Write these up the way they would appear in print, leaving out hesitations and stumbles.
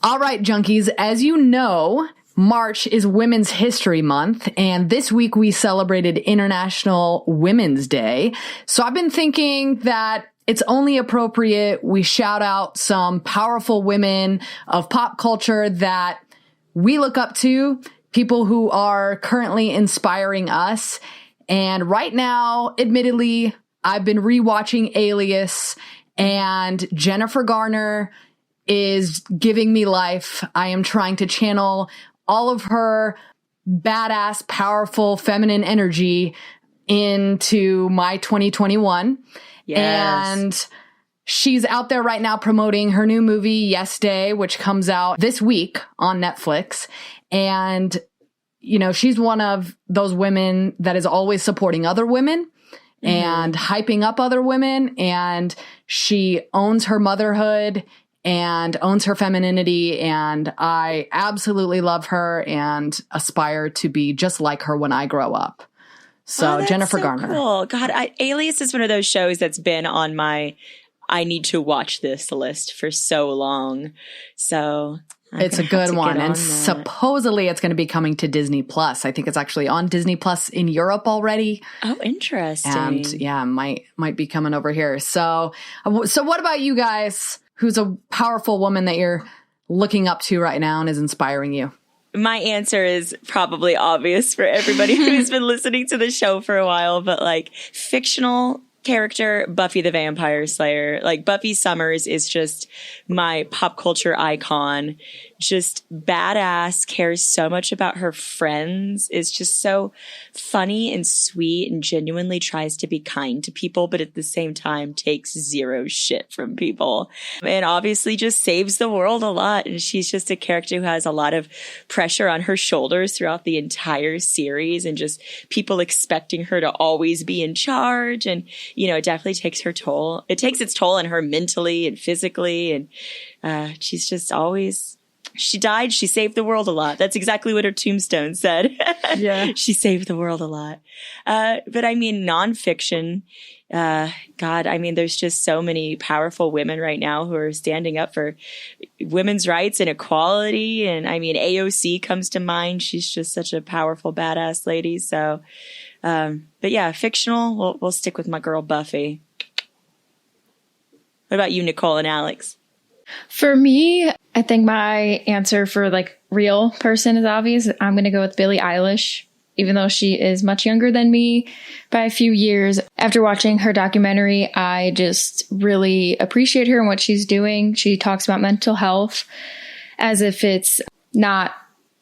All right, Junkies, as you know, March is Women's History Month, and this week we celebrated International Women's Day. So I've been thinking that it's only appropriate we shout out some powerful women of pop culture that we look up to, people who are currently inspiring us. And right now, admittedly, I've been rewatching Alias, and Jennifer Garner is giving me life. I am trying to channel all of her badass, powerful, feminine energy into my 2021. Yes. And she's out there right now promoting her new movie, Yes Day, which comes out this week on Netflix. And, you know, she's one of those women that is always supporting other women and hyping up other women. And she owns her motherhood and owns her femininity, and I absolutely love her and aspire to be just like her when I grow up. So Jennifer Garner. Cool. God, Alias is one of those shows that's been on my I need to watch this list for so long. So it's a good one. And supposedly it's going to be coming to Disney Plus. I think it's actually on Disney Plus in Europe already. Oh, interesting. And yeah, might be coming over here. So what about you guys? Who's a powerful woman that you're looking up to right now and is inspiring you? My answer is probably obvious for everybody who's been listening to the show for a while, but like fictional character, Buffy the Vampire Slayer. Like Buffy Summers is just my pop culture icon. Just badass, cares so much about her friends, is just so funny and sweet and genuinely tries to be kind to people, but at the same time takes zero shit from people. And obviously just saves the world a lot. And she's just a character who has a lot of pressure on her shoulders throughout the entire series and just people expecting her to always be in charge. And, you know, it definitely takes her toll. It takes its toll on her mentally and physically. And she's just always... She died. She saved the world a lot. That's exactly what her tombstone said. Yeah. She saved the world a lot. But I mean, nonfiction, God, I mean, there's just so many powerful women right now who are standing up for women's rights and equality. And I mean, AOC comes to mind. She's just such a powerful, badass lady. So, but yeah, fictional, we'll stick with my girl Buffy. What about you, Nicole and Alex? For me, I think my answer for like real person is obvious. I'm going to go with Billie Eilish, even though she is much younger than me by a few years. After watching her documentary, I just really appreciate her and what she's doing. She talks about mental health as if it's not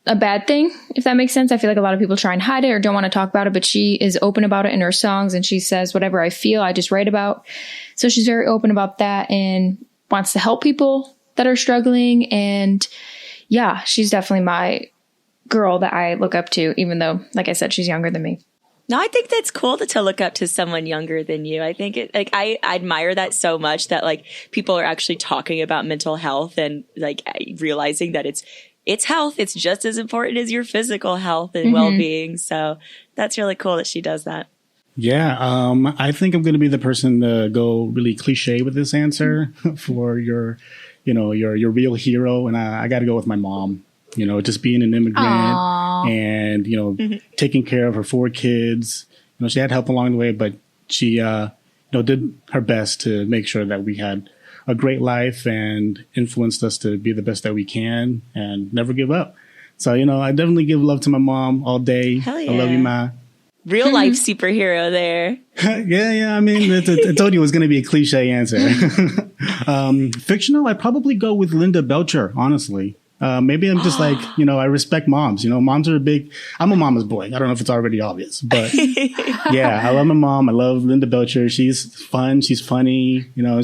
a bad thing, if that makes sense. I feel like a lot of people try and hide it or don't want to talk about it, but she is open about it in her songs, and she says, whatever I feel, I just write about. So she's very open about that and wants to help people that are struggling. And yeah, she's definitely my girl that I look up to, even though, like I said, she's younger than me. No, I think that's cool to look up to someone younger than you. I think I admire that so much that like people are actually talking about mental health and like realizing that it's health. It's just as important as your physical health and well-being. So that's really cool that she does that. Yeah, I think I'm going to be the person to go really cliche with this answer for your real hero. And I got to go with my mom, you know, just being an immigrant. Aww. And, you know, taking care of her 4 kids. You know, she had help along the way, but she, did her best to make sure that we had a great life and influenced us to be the best that we can and never give up. So, you know, I definitely give love to my mom all day. Hell yeah. I love you, Ma. Real life superhero there. Yeah. I mean, I told you it was going to be a cliche answer. Fictional, I'd probably go with Linda Belcher, honestly. Maybe I'm just like, you know, I respect moms. You know, moms are I'm a mama's boy. I don't know if it's already obvious, but yeah, I love my mom. I love Linda Belcher. She's fun. She's funny. You know,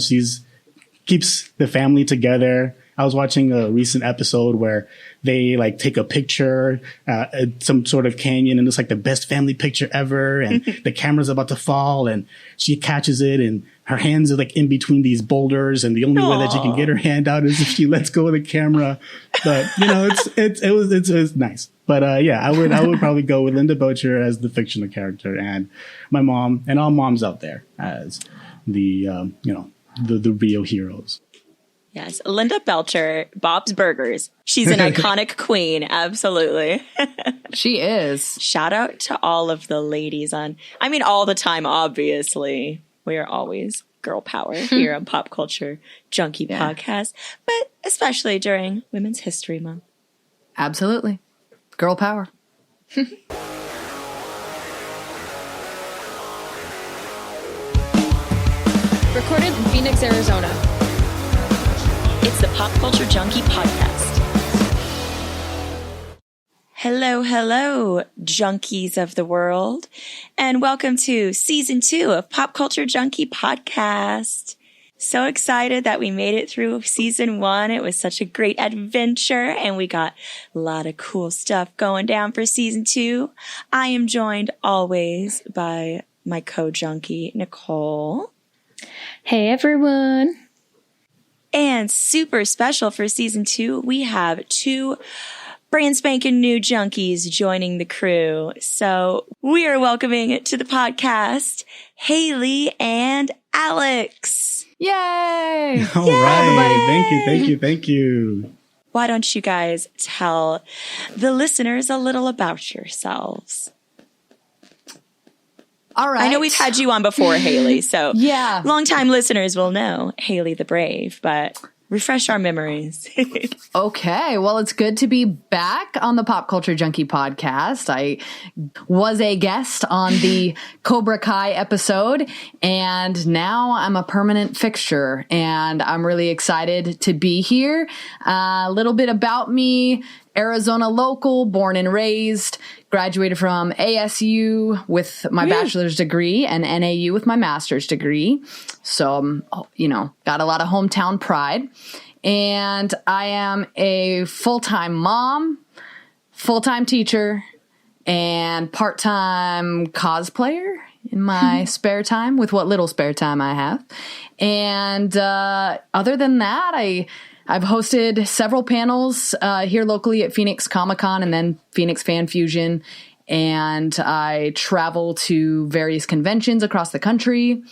keeps the family together. I was watching a recent episode where they like take a picture at some sort of canyon, and it's like the best family picture ever. And the camera's about to fall, and she catches it, and her hands are like in between these boulders, and the only way that she can get her hand out is if she lets go of the camera. But you know, it was nice. But yeah, I would probably go with Linda Belcher as the fictional character, and my mom and all moms out there as the real heroes. Yes, Linda Belcher, Bob's Burgers. She's an iconic queen, absolutely. She is. Shout out to all of the ladies all the time, obviously. We are always girl power here on Pop Culture Junkie Podcast, but especially during Women's History Month. Absolutely. Girl power. Recorded in Phoenix, Arizona. It's the Pop Culture Junkie Podcast. Hello, hello, junkies of the world, and welcome to Season 2 of Pop Culture Junkie Podcast. So excited that we made it through Season 1. It was such a great adventure, and we got a lot of cool stuff going down for Season 2. I am joined always by my co-junkie, Nicole. Hey, everyone. And super special for Season 2, we have two brand spanking new junkies joining the crew. So we are welcoming to the podcast Hayley and Alex. Yay! All right. Thank you. Why don't you guys tell the listeners a little about yourselves? All right. I know we've had you on before, Hayley, so Yeah. longtime listeners will know Hayley the Brave, but refresh our memories. Okay, well, it's good to be back on the Pop Culture Junkie podcast. I was a guest on the Cobra Kai episode, and now I'm a permanent fixture, and I'm really excited to be here. A little bit about me: Arizona local, born and raised, graduated from ASU with my bachelor's degree and NAU with my master's degree. So, got a lot of hometown pride. And I am a full-time mom, full-time teacher, and part-time cosplayer in my spare time, with what little spare time I have. And other than that, I've hosted several panels here locally at Phoenix Comic-Con and then Phoenix Fan Fusion. And I travel to various conventions across the country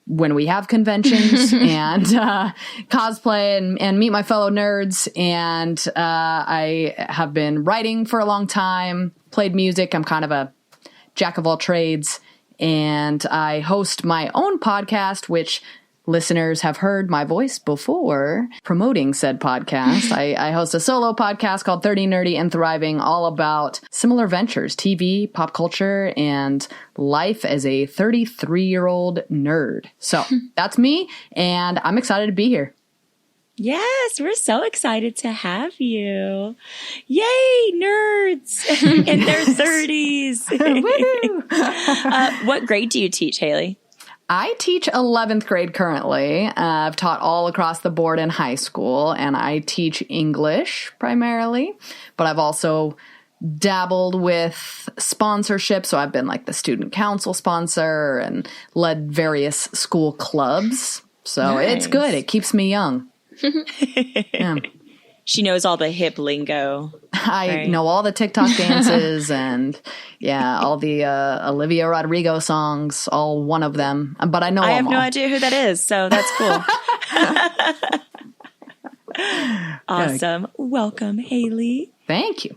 when we have conventions and cosplay and meet my fellow nerds. And I have been writing for a long time, played music. I'm kind of a jack of all trades. And I host my own podcast, which listeners have heard my voice before promoting said podcast. I host a solo podcast called 30 Nerdy and Thriving, all about similar ventures, TV, pop culture, and life as a 33-year-old nerd. So that's me, and I'm excited to be here. Yes, we're so excited to have you. Yay, nerds in their 30s. What grade do you teach, Hayley? I teach 11th grade currently. I've taught all across the board in high school, and I teach English primarily, but I've also dabbled with sponsorship. So I've been like the student council sponsor and led various school clubs. So Nice. It's good. It keeps me young. Yeah. She knows all the hip lingo. I know all the TikTok dances and all the Olivia Rodrigo songs, all one of them. But I know I have them no all. idea who that is, so that's cool. Awesome. Welcome, Hayley. Thank you.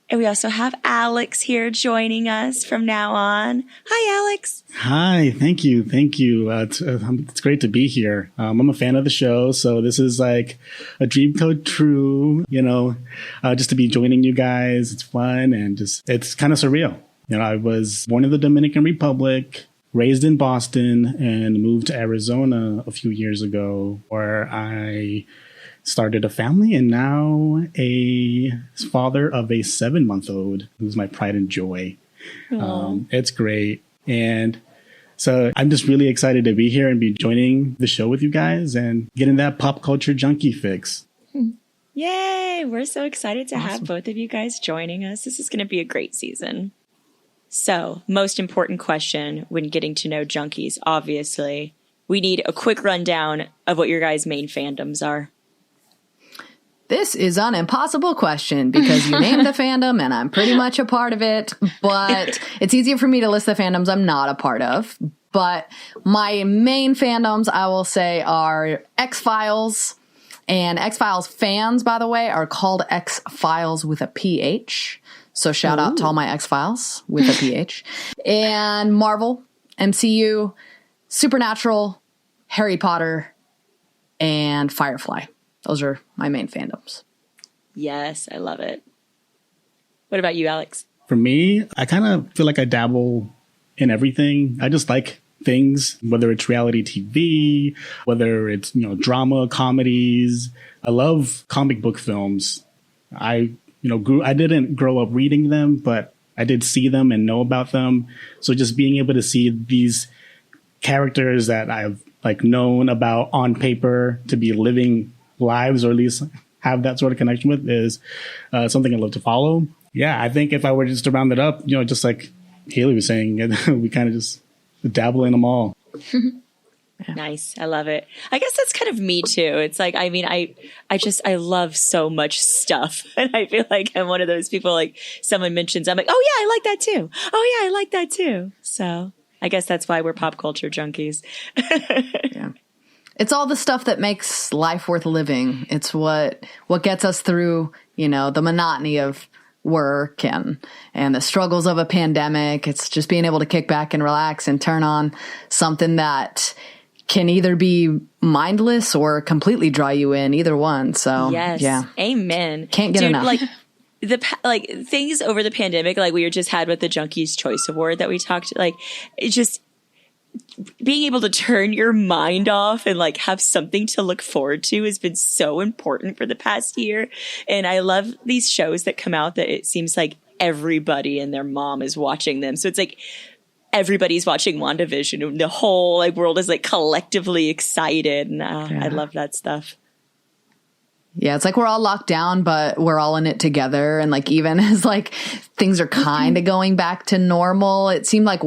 And we also have Alex here joining us from now on. Hi, Alex. Hi, thank you. It's great to be here. I'm a fan of the show, so this is like a dream come true, just to be joining you guys. It's fun and it's kind of surreal. I was born in the Dominican Republic, raised in Boston, and moved to Arizona a few years ago, where I started a family and now a father of a 7-month-old who's my pride and joy. It's great. And so I'm just really excited to be here and be joining the show with you guys and getting that pop culture junkie fix. Yay! We're so excited to have both of you guys joining us. This is going to be a great season. So, most important question when getting to know junkies, obviously, we need a quick rundown of what your guys' main fandoms are. This is an impossible question because you named the fandom and I'm pretty much a part of it, but it's easier for me to list the fandoms I'm not a part of. But my main fandoms, I will say, are X-Files, And X-Files fans, by the way, are called X-Files with a PH. So shout out to all my X-Files with a PH. And Marvel, MCU, Supernatural, Harry Potter, and Firefly. Those are my main fandoms. Yes, I love it. What about you, Alex? For me, I kind of feel like I dabble in everything. I just like things, whether it's reality TV, whether it's, drama, comedies. I love comic book films. I didn't grow up reading them, but I did see them and know about them. So just being able to see these characters that I've known about on paper to be living lives, or at least have that sort of connection with, is something I love to follow. Yeah, I think if I were just to round it up, just like Hayley was saying, we kind of just dabble in them all. Nice. I love it. I guess that's kind of me too. It's like, I mean, I love so much stuff. And I feel like I'm one of those people, like someone mentions, I'm like, oh yeah, I like that too. Oh yeah, I like that too. So I guess that's why we're pop culture junkies. Yeah. It's all the stuff that makes life worth living. It's what gets us through, the monotony of work and the struggles of a pandemic. It's just being able to kick back and relax and turn on something that can either be mindless or completely draw you in, either one. So yes, yeah, amen. Can't get enough. Like things over the pandemic, like we were just had with the Junkies Choice Award that we talked, like it's just being able to turn your mind off and like have something to look forward to has been so important for the past year. And I love these shows that come out that it seems like everybody and their mom is watching them. So it's like everybody's watching WandaVision and the whole world is collectively excited. And I love that stuff. Yeah, it's like we're all locked down, but we're all in it together. And even as things are kind of going back to normal, it seemed like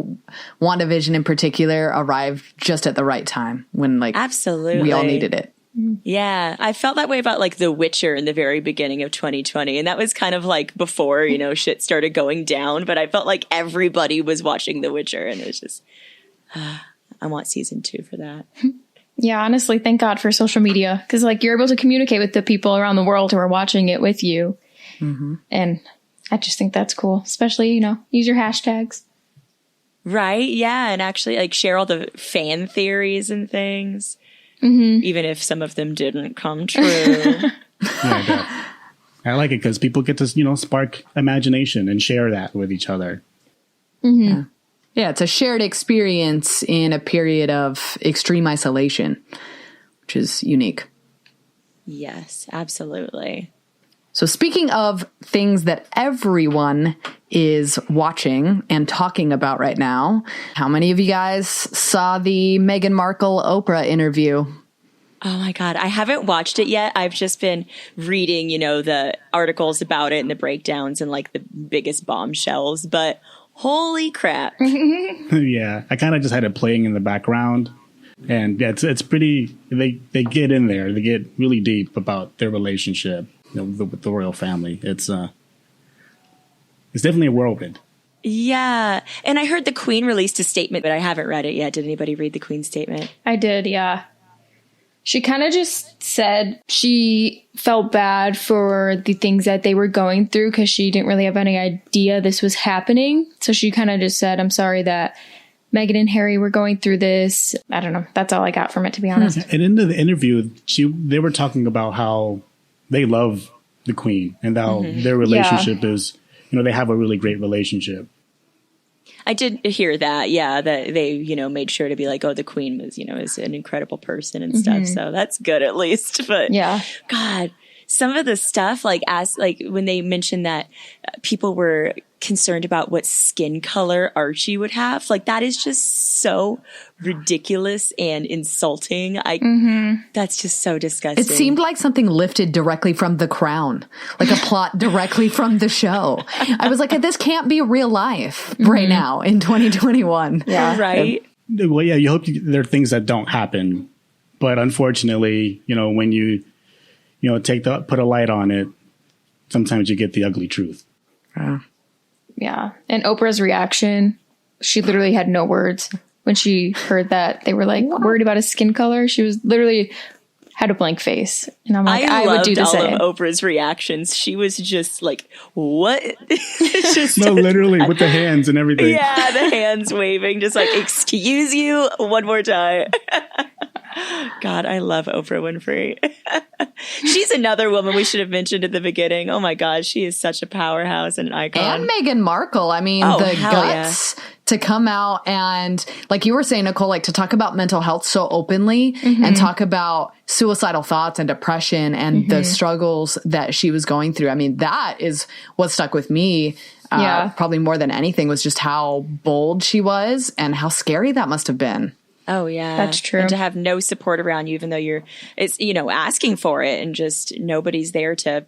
WandaVision in particular arrived just at the right time when absolutely we all needed it. Yeah, I felt that way about The Witcher in the very beginning of 2020. And that was kind of before, shit started going down. But I felt like everybody was watching The Witcher and it was just, I want season 2 for that. Yeah, honestly, thank God for social media because you're able to communicate with the people around the world who are watching it with you. Mm-hmm. And I just think that's cool, especially, use your hashtags. Right. Yeah. And actually share all the fan theories and things, even if some of them didn't come true. Yeah, I like it because people get to, spark imagination and share that with each other. Mm-hmm. Yeah. Yeah, it's a shared experience in a period of extreme isolation, which is unique. Yes, absolutely. So speaking of things that everyone is watching and talking about right now, how many of you guys saw the Meghan Markle Oprah interview? Oh my God. I haven't watched it yet. I've just been reading, the articles about it and the breakdowns and the biggest bombshells, but holy crap. Yeah, I kind of just had it playing in the background. And yeah, it's pretty, they get in there. They get really deep about their relationship with the royal family. It's definitely a whirlwind. Yeah. And I heard the Queen released a statement, but I haven't read it yet. Did anybody read the Queen's statement? I did, yeah. She kind of just said she felt bad for the things that they were going through because she didn't really have any idea this was happening. So she kind of just said, I'm sorry that Meghan and Harry were going through this. I don't know. That's all I got from it, to be honest. And in the interview, they were talking about how they love the Queen and how their relationship is, they have a really great relationship. I did hear that, yeah, that they, made sure to be oh, the Queen was, is an incredible person and stuff. So that's good at least. But yeah, God, some of the stuff, when they mentioned that people were concerned about what skin color Archie would have, that is just so ridiculous and insulting. That's just so disgusting. It seemed like something lifted directly from The Crown, a plot directly from the show. I was like, this can't be real life right now in 2021. Yeah, right. Well, yeah, you hope there are things that don't happen, but unfortunately, when you put a light on it, sometimes you get the ugly truth. Yeah. And Oprah's reaction, she literally had no words when she heard that they were worried about his skin color. She was literally had a blank face. And I'm like, I would loved do the all same. of Oprah's reactions. She was just like, what? Just, No, literally with the hands and everything. yeah, the hands waving, just like, excuse you, one more time. God, I love Oprah Winfrey. She's another woman we should have mentioned at the beginning. Oh my God, she is such a powerhouse and an icon. And Meghan Markle. I mean, the guts to come out and, like you were saying, Nicole, like to talk about mental health so openly and talk about suicidal thoughts and depression and the struggles that she was going through. I mean, that is what stuck with me. Probably more than anything was just how bold she was and how scary that must have been. Oh yeah, that's true. And to have no support around you, even though it's asking for it, and just nobody's there to,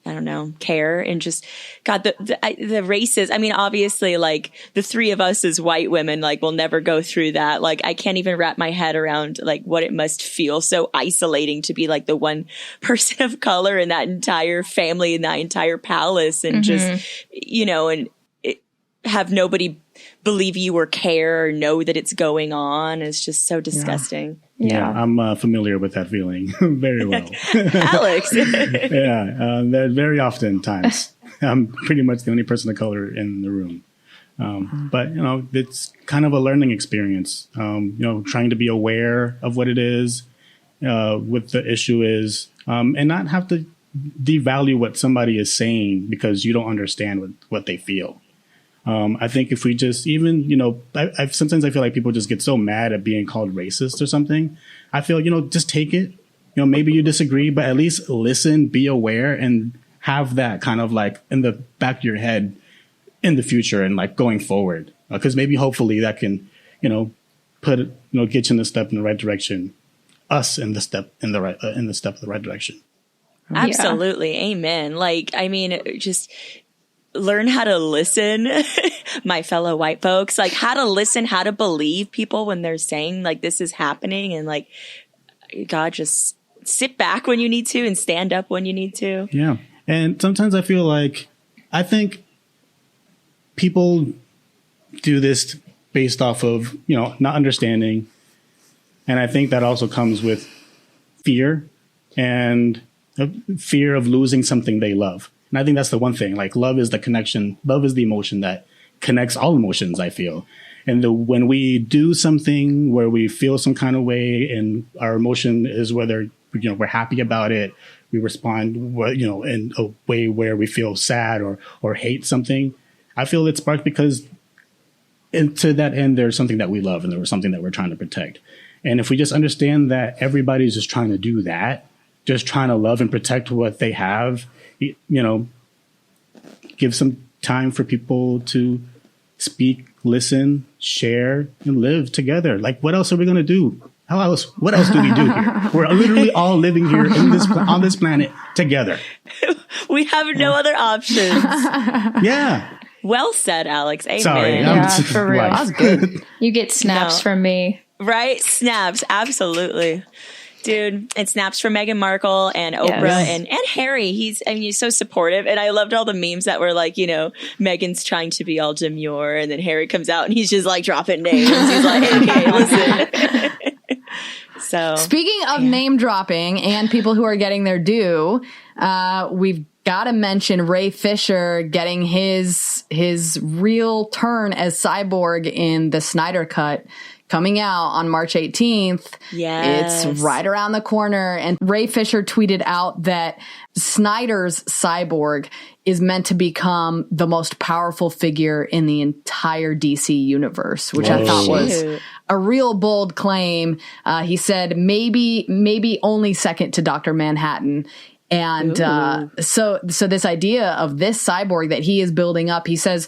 I don't know, care, and just God, the races. I mean, obviously, like the three of us as white women, like will never go through that. Like I can't even wrap my head around like what it must feel so isolating to be like the one person of color in that entire family, in that entire palace, and just and have nobody believe you or care or know that it's going on. Is just so disgusting. Yeah, I'm familiar with that feeling very well. Alex. Very often times. I'm pretty much the only person of color in the room. But, it's kind of a learning experience, trying to be aware of what it is, what the issue is, and not have to devalue what somebody is saying because you don't understand what they feel. I think if we just even, sometimes I feel like people just get so mad at being called racist or something. I feel, just take it. Maybe you disagree, but at least listen, be aware, and have that kind of like in the back of your head in the future and like going forward. Because maybe hopefully that can, get you in the step in the right direction, us in the step in the right direction. Absolutely. Amen. Like, I mean, just learn how to listen, my fellow white folks, like how to listen, how to believe people when they're saying like this is happening, and like, God, just sit back when you need to and stand up when you need to. Yeah. And sometimes I think people do this based off of, not understanding. And I think that also comes with fear and fear of losing something they love. And I think that's the one thing, like love is the connection. Love is the emotion that connects all emotions, I feel. And when we do something where we feel some kind of way and our emotion is whether, we're happy about it, we respond, in a way where we feel sad or hate something. I feel it's sparked because to that end, there's something that we love and there was something that we're trying to protect. And if we just understand that everybody's just trying to do that, just trying to love and protect what they have, give some time for people to speak, listen, share, and live together. Like, what else are we going to do? What else do we do here? We're literally all living here on this planet together. We have no other options. Yeah. Well said, Alex. Amen. Sorry. For real. That was good. You get snaps from me. Right? Snaps. Absolutely. Dude, and snaps from Meghan Markle and Oprah and Harry. He's so supportive. And I loved all the memes that were like, Meghan's trying to be all demure, and then Harry comes out and he's just like dropping names. He's like, okay, listen. So speaking of name dropping and people who are getting their due, we've got to mention Ray Fisher getting his real turn as Cyborg in the Snyder Cut, coming out on March 18th. Yes. It's right around the corner. And Ray Fisher tweeted out that Snyder's Cyborg is meant to become the most powerful figure in the entire DC universe, which I thought was a real bold claim. He said maybe only second to Dr. Manhattan. And so this idea of this cyborg that he is building up, he says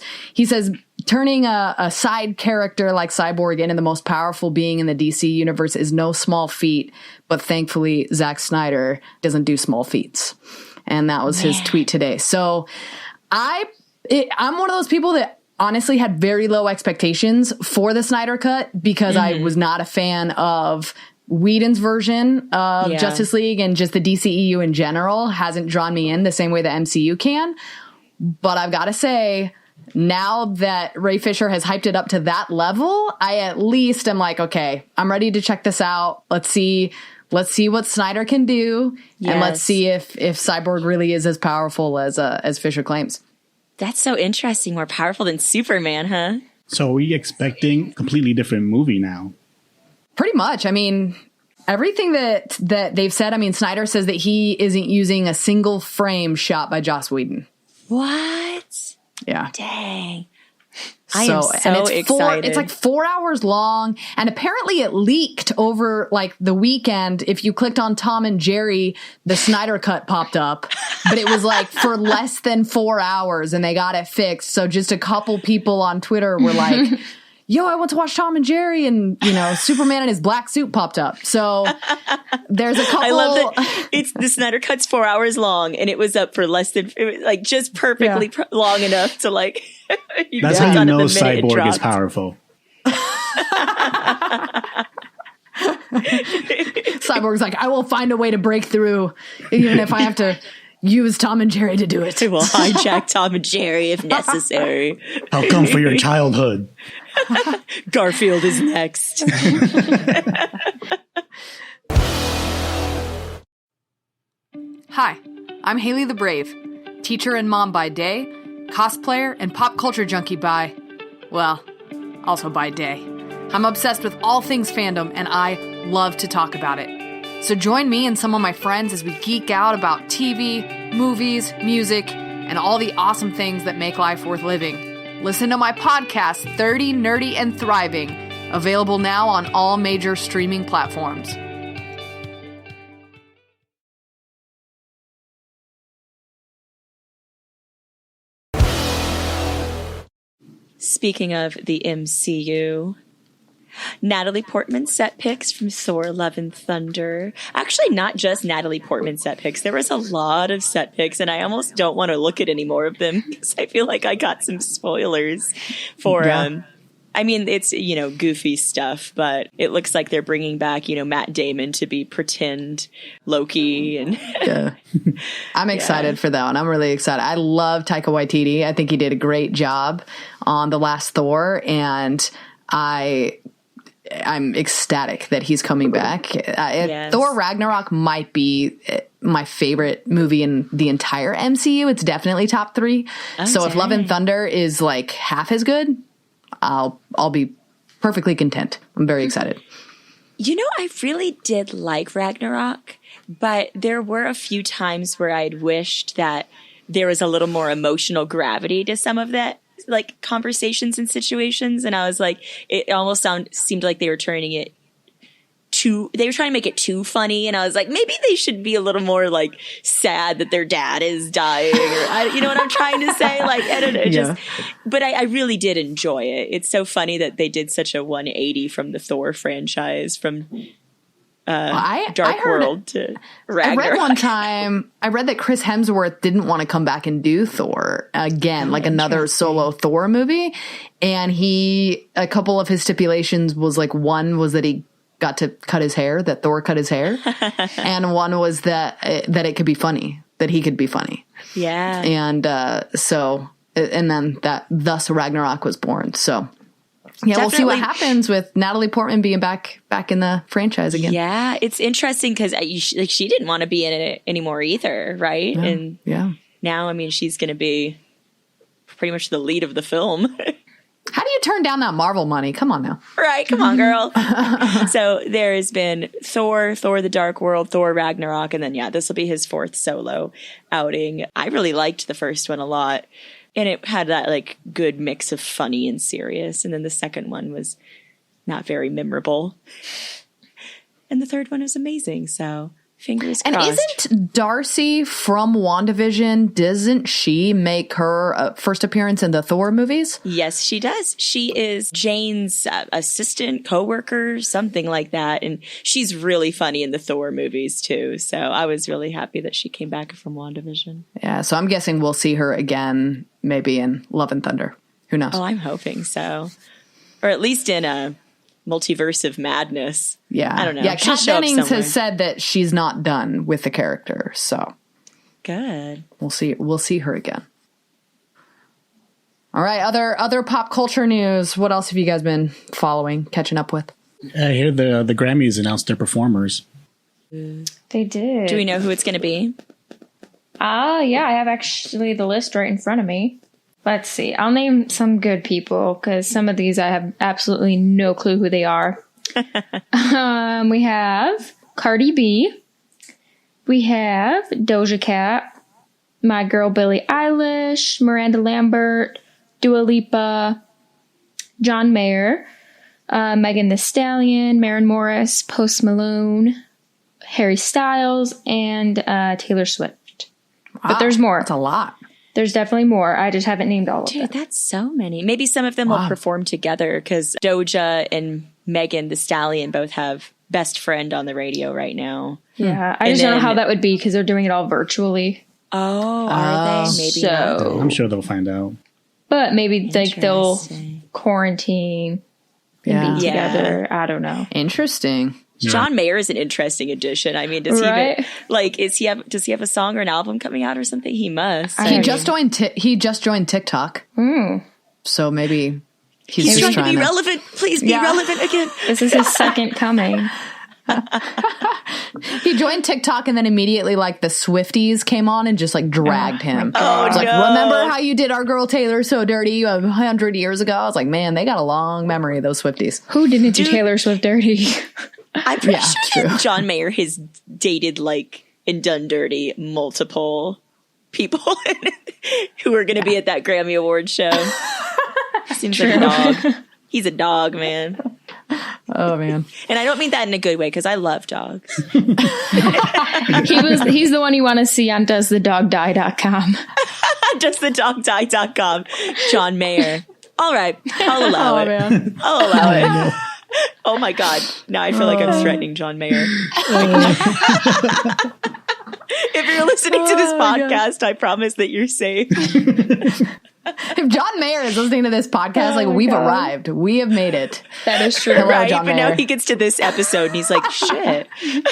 turning a side character like Cyborg into the most powerful being in the DC universe is no small feat, but thankfully Zack Snyder doesn't do small feats. And that was his tweet today. So I'm one of those people that honestly had very low expectations for the Snyder Cut because I was not a fan of Whedon's version of Justice League, and just the DCEU in general hasn't drawn me in the same way the MCU can. But I've got to say, now that Ray Fisher has hyped it up to that level, I at least am like, okay, I'm ready to check this out. Let's see let's see what Snyder can do, and let's Yes. see if Cyborg really is as powerful as Fisher claims. That's so interesting. More powerful than Superman, huh? So are we expecting a completely different movie now? Pretty much. I mean, everything that they've said. I mean, Snyder says that he isn't using a single frame shot by Joss Whedon. What? Yeah. Dang. I am so and it's excited. It's like 4 hours long, and apparently it leaked over like the weekend. If you clicked on Tom and Jerry, the Snyder cut popped up, but it was like for less than 4 hours, and they got it fixed. So just a couple people on Twitter were like, yo, I want to watch Tom and Jerry, and Superman in his black suit popped up. So there's a couple. I love that it's the Snyder Cut's 4 hours long, and it was up for less than like just perfectly long enough to like. That's how you know Cyborg is powerful. Cyborg's like, I will find a way to break through, even if I have to use Tom and Jerry to do it. I will hijack Tom and Jerry if necessary. I'll come for your childhood. Garfield is next. Hi, I'm Hayley the Brave, teacher and mom by day, cosplayer and pop culture junkie by, well, also by day. I'm obsessed with all things fandom, and I love to talk about it. So join me and some of my friends as we geek out about TV, movies, music, and all the awesome things that make life worth living. Listen to my podcast, 30 Nerdy and Thriving, available now on all major streaming platforms. Speaking of the MCU, Natalie Portman set pics from Thor: Love and Thunder. Actually, not just Natalie Portman set pics. There was a lot of set pics, and I almost don't want to look at any more of them because I feel like I got some spoilers for I mean, it's, goofy stuff, but it looks like they're bringing back, Matt Damon to be pretend Loki. And yeah. I'm excited for that one. I'm really excited. I love Taika Waititi. I think he did a great job on the last Thor, and I'm ecstatic that he's coming back. Yes. Thor Ragnarok might be my favorite movie in the entire MCU. It's definitely top 3. So if Love and Thunder is like half as good, I'll be perfectly content. I'm very excited. I really did like Ragnarok, but there were a few times where I'd wished that there was a little more emotional gravity to some of that, like conversations and situations. And I was like, it almost seemed like they were turning it they were trying to make it too funny. And I was like, maybe they should be a little more like sad that their dad is dying, or you know what I'm trying to say? Like, I don't know, but I really did enjoy it. It's so funny that they did such a 180 from the Thor franchise, from Dark World to Ragnarok. I read one time, that Chris Hemsworth didn't want to come back and do Thor again, like another solo Thor movie. And a couple of his stipulations was like, one was that he got to cut his hair, that Thor cut his hair. And one was that it could be funny, that he could be funny. Yeah. And and then thus Ragnarok was born. So yeah, Definitely. We'll see what happens with Natalie Portman being back in the franchise again. Yeah, it's interesting because she didn't want to be in it anymore either, right? Yeah. And now, I mean, she's going to be pretty much the lead of the film. How do you turn down that Marvel money? Come on now. Right, come on, girl. So there has been Thor, the Dark World, Thor Ragnarok, and then this will be his 4th solo outing. I really liked the first one a lot. And it had that like good mix of funny and serious. And then the second one was not very memorable. And the third one was amazing. So fingers crossed. And isn't Darcy from WandaVision, doesn't she make her first appearance in the Thor movies? Yes, she does. She is Jane's assistant, coworker, something like that. And she's really funny in the Thor movies too. So I was really happy that she came back from WandaVision. Yeah, so I'm guessing we'll see her again, maybe in Love and Thunder. Who knows? Oh, I'm hoping so. Or at least in a Multiverse of Madness. Yeah. I don't know. Yeah, Kat Dennings has said that she's not done with the character, so good. We'll see her again. All right, other pop culture news. What else have you guys been following, catching up with? I hear the Grammys announced their performers. They did. Do we know who it's going to be? Yeah, I have actually the list right in front of me. Let's see. I'll name some good people because some of these I have absolutely no clue who they are. We have Cardi B. We have Doja Cat. My girl Billie Eilish. Miranda Lambert. Dua Lipa. John Mayer. Megan Thee Stallion. Maren Morris. Post Malone. Harry Styles. And Taylor Swift. Wow, But there's more. That's a lot. There's definitely more. I just haven't named all of them. Dude, that's so many. Maybe some of them will perform together because Doja and Megan Thee Stallion both have Best Friend on the radio right now. Yeah, I just don't know how that would be because they're doing it all virtually. Oh, are they? Maybe not. I'm sure they'll find out. But maybe like they'll quarantine and be together. I don't know. Interesting. Yeah. John Mayer is an interesting addition. I mean, does he have a song or an album coming out or something? He must. He just joined TikTok. So maybe he's trying just to be relevant. Please be relevant again. This is his second coming. He joined TikTok and then immediately like the Swifties came on and just like dragged him. It's like, remember how you did our girl Taylor so dirty 100 years ago? I was like, man, they got a long memory, those Swifties. Who didn't do Taylor Swift dirty? I'm pretty sure that John Mayer has dated like and done dirty multiple people who are going to be at that Grammy Award show. Seems like a dog. He's a dog, man. Oh, man. And I don't mean that in a good way because I love dogs. He's the one you want to see on doesthedogdie.com. Doesthedogdie.com. John Mayer. All right. I'll allow it. Man. I'll allow it. Oh my God. Now I feel like I'm threatening John Mayer. If you're listening to this podcast, I promise that you're safe. If John Mayer is listening to this podcast, we've arrived. We have made it. That is true. Hello, right, John but Mayer. now he gets to this episode and he's like, shit. What did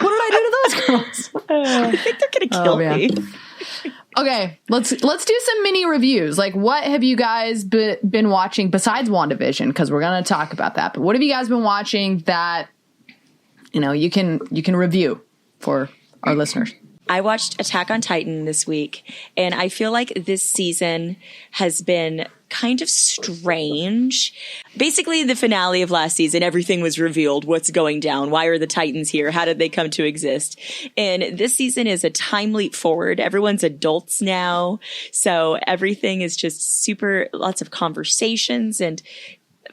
I do to those girls? I think they're going to kill me. Okay, let's do some mini reviews. Like, what have you guys been watching besides WandaVision? Because we're going to talk about that. But what have you guys been watching that you can review for our listeners? I watched Attack on Titan this week, and I feel like this season has been kind of strange. Basically, the finale of last season, everything was revealed. What's going down? Why are the Titans here? How did they come to exist? And this season is a time leap forward. Everyone's adults now. So everything is just lots of conversations. And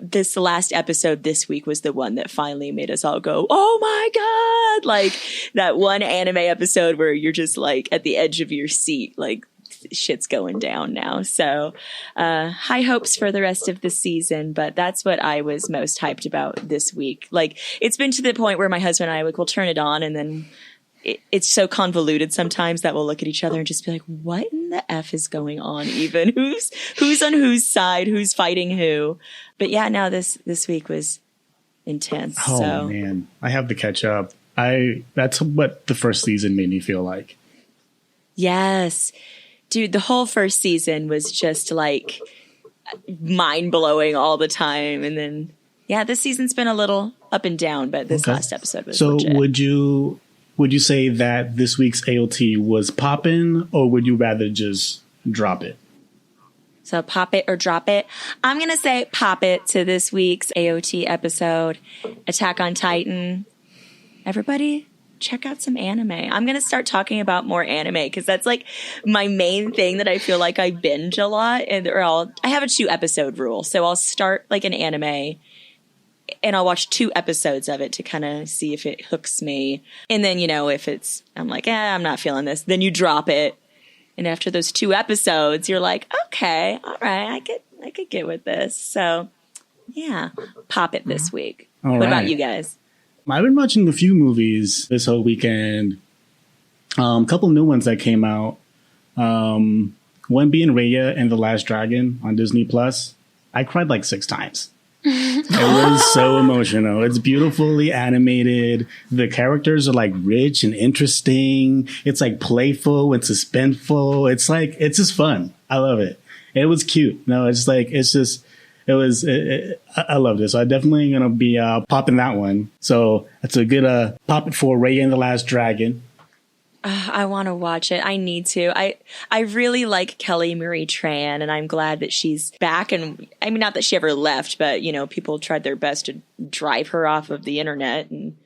this last episode this week was the one that finally made us all go, oh my God. Like that one anime episode where you're just like at the edge of your seat, like shit's going down now. So high hopes for the rest of the season, but that's what I was most hyped about this week. Like it's been to the point where my husband and I will turn it on and then it's so convoluted sometimes that we'll look at each other and just be like, what in the F is going on even? Who's on whose side? Who's fighting who? But yeah, now this week was intense. Oh man, I have to catch up. That's what the first season made me feel like. Yes. Dude, the whole first season was just like mind blowing all the time. And then, yeah, this season's been a little up and down, but this last episode was legit. Would you say that this week's AOT was poppin', or would you rather just drop it? So pop it or drop it. I'm going to say pop it to this week's AOT episode, Attack on Titan. Everybody, check out some anime. I'm going to start talking about more anime because that's like my main thing that I feel like I binge a lot. I have a 2-episode rule. So I'll start like an anime and I'll watch 2 episodes of it to kind of see if it hooks me. And then, if I'm like, I'm not feeling this, then you drop it. And after those 2 episodes, you're like, okay, all right, I could get with this. So yeah, pop it this week. What about you guys? I've been watching a few movies this whole weekend. A couple new ones that came out. One being Raya and the Last Dragon on Disney Plus. I cried like 6 times. It was so emotional. It's beautifully animated. The characters are like rich and interesting. It's like playful and suspenseful. It's just fun. I love it. It was cute. No, it's just I loved it. So I'm definitely going to be popping that one. So that's a good pop it for Raya and the Last Dragon. I want to watch it. I need to. I really like Kelly Marie Tran, and I'm glad that she's back. And I mean, not that she ever left, but you know, people tried their best to drive her off of the internet. And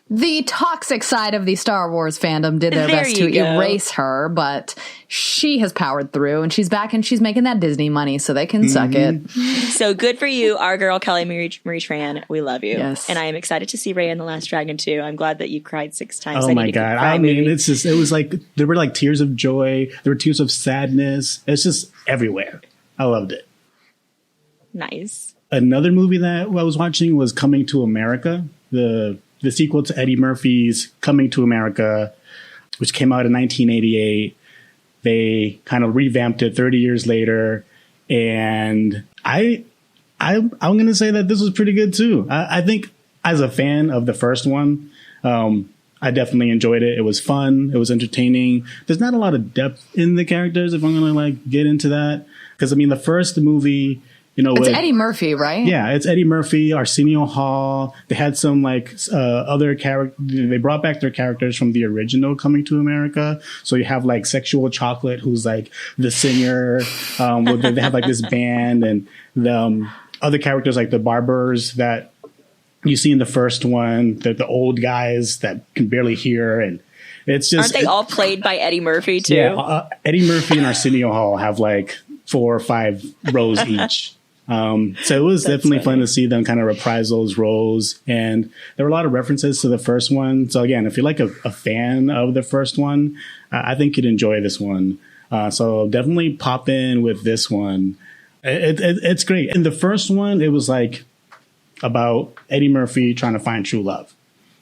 the toxic side of the Star Wars fandom did their best to erase her, but she has powered through, and she's back, and she's making that Disney money, so they can suck it. So good for you, our girl Kelly Marie Tran. We love you. Yes. And I am excited to see Raya and the Last Dragon too. I'm glad that you cried 6 times. Oh my God. I mean, it was like, there were like tears of joy. There were tears of sadness. It's just everywhere. I loved it. Nice. Another movie that I was watching was Coming to America, the sequel to Eddie Murphy's Coming to America, which came out in 1988. They kind of revamped it 30 years later. And I'm going to say that this was pretty good too. I think as a fan of the first one, I definitely enjoyed it. It was fun. It was entertaining. There's not a lot of depth in the characters, if I'm going to like get into that. Because I mean, the first movie, you know, it's Eddie Murphy, right? Yeah, it's Eddie Murphy, Arsenio Hall. They had some like other characters. They brought back their characters from the original Coming to America. So you have like Sexual Chocolate, who's like the singer. They have like this band, and the other characters like the barbers that you see in the first one, the old guys that can barely hear, and it's just aren't they all played by Eddie Murphy too? Yeah, Eddie Murphy and Arsenio Hall have like 4 or 5 roles each. So it was definitely fun to see them kind of reprise those roles. And there were a lot of references to the first one. So again, if you're like a fan of the first one, I think you'd enjoy this one. So definitely pop in with this one. It's great. In the first one, it was like about Eddie Murphy trying to find true love.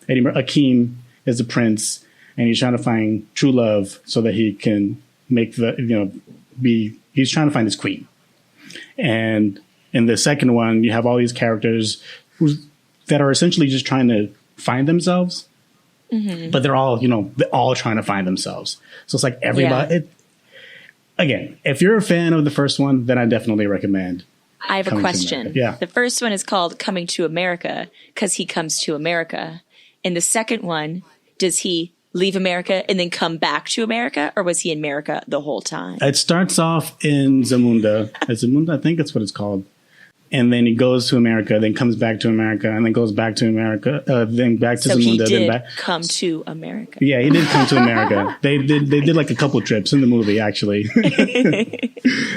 Akeem is the prince, and he's trying to find true love so that he can make he's trying to find his queen. And in the second one, you have all these characters that are essentially just trying to find themselves, but they're all trying to find themselves. So it's like everybody. Again, if you're a fan of the first one, then I definitely recommend. I have a question. Yeah. The first one is called Coming to America because he comes to America. In the second one, does he leave America and then come back to America, or was he in America the whole time? It starts off in Zamunda. Zamunda, I think that's what it's called. And then he goes to America, then comes back to America, and then goes back to America, then back to so Zamunda. He did then back. Come to America. Yeah, he did come to America. They did like a couple trips in the movie, actually.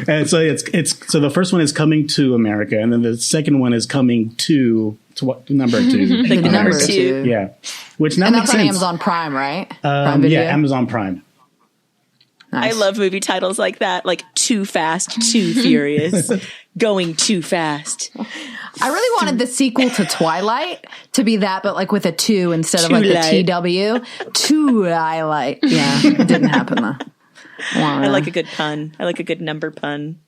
And so so the first one is Coming to America, and then the second one is Coming to what, number 2? Like number 2. Yeah, which now and makes that's on sense. Amazon Prime, right? Prime Video? Yeah, Amazon Prime. Nice. I love movie titles like that, like Too Fast, Too Furious, Going Too Fast. I really wanted the sequel to Twilight to be that, but like with a 2 instead of like the TW. Twilight. Yeah, it didn't happen though. I like a good pun. I like a good number pun.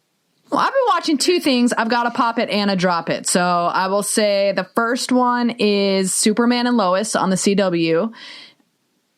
Well, I've been watching 2 things. I've got to pop it and a drop it. So I will say the first one is Superman and Lois on the CW.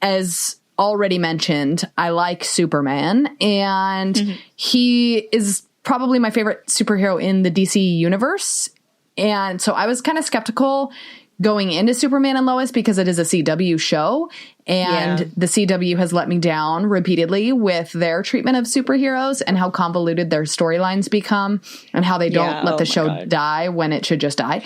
As already mentioned, I like Superman, and he is probably my favorite superhero in the DC universe. And so I was kind of skeptical going into Superman and Lois because it is a CW show, and the CW has let me down repeatedly with their treatment of superheroes and how convoluted their storylines become and how they don't let the show die when it should just die.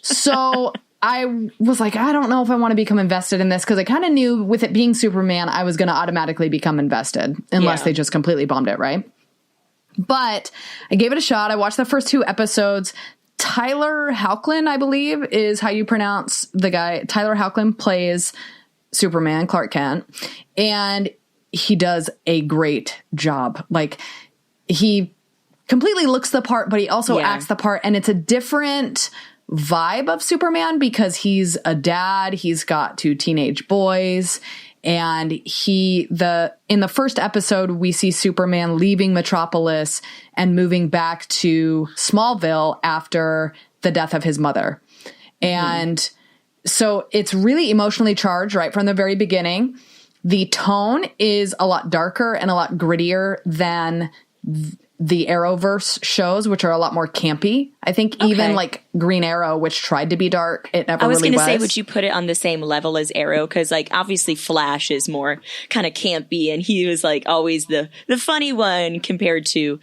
So I was like, I don't know if I want to become invested in this, because I kind of knew with it being Superman, I was going to automatically become invested unless they just completely bombed it, right? But I gave it a shot. I watched the first 2 episodes. Tyler Hoechlin, I believe, is how you pronounce the guy. Tyler Hoechlin plays Superman, Clark Kent, and he does a great job. Like, he completely looks the part, but he also acts the part, and it's a different vibe of Superman because he's a dad, he's got 2 teenage boys, and in the first episode we see Superman leaving Metropolis and moving back to Smallville after the death of his mother. And so it's really emotionally charged right from the very beginning. The tone is a lot darker and a lot grittier than the Arrowverse shows, which are a lot more campy. I think even like Green Arrow, which tried to be dark, it never really was. I was going to say, would you put it on the same level as Arrow? Because like obviously Flash is more kind of campy, and he was like always the funny one compared to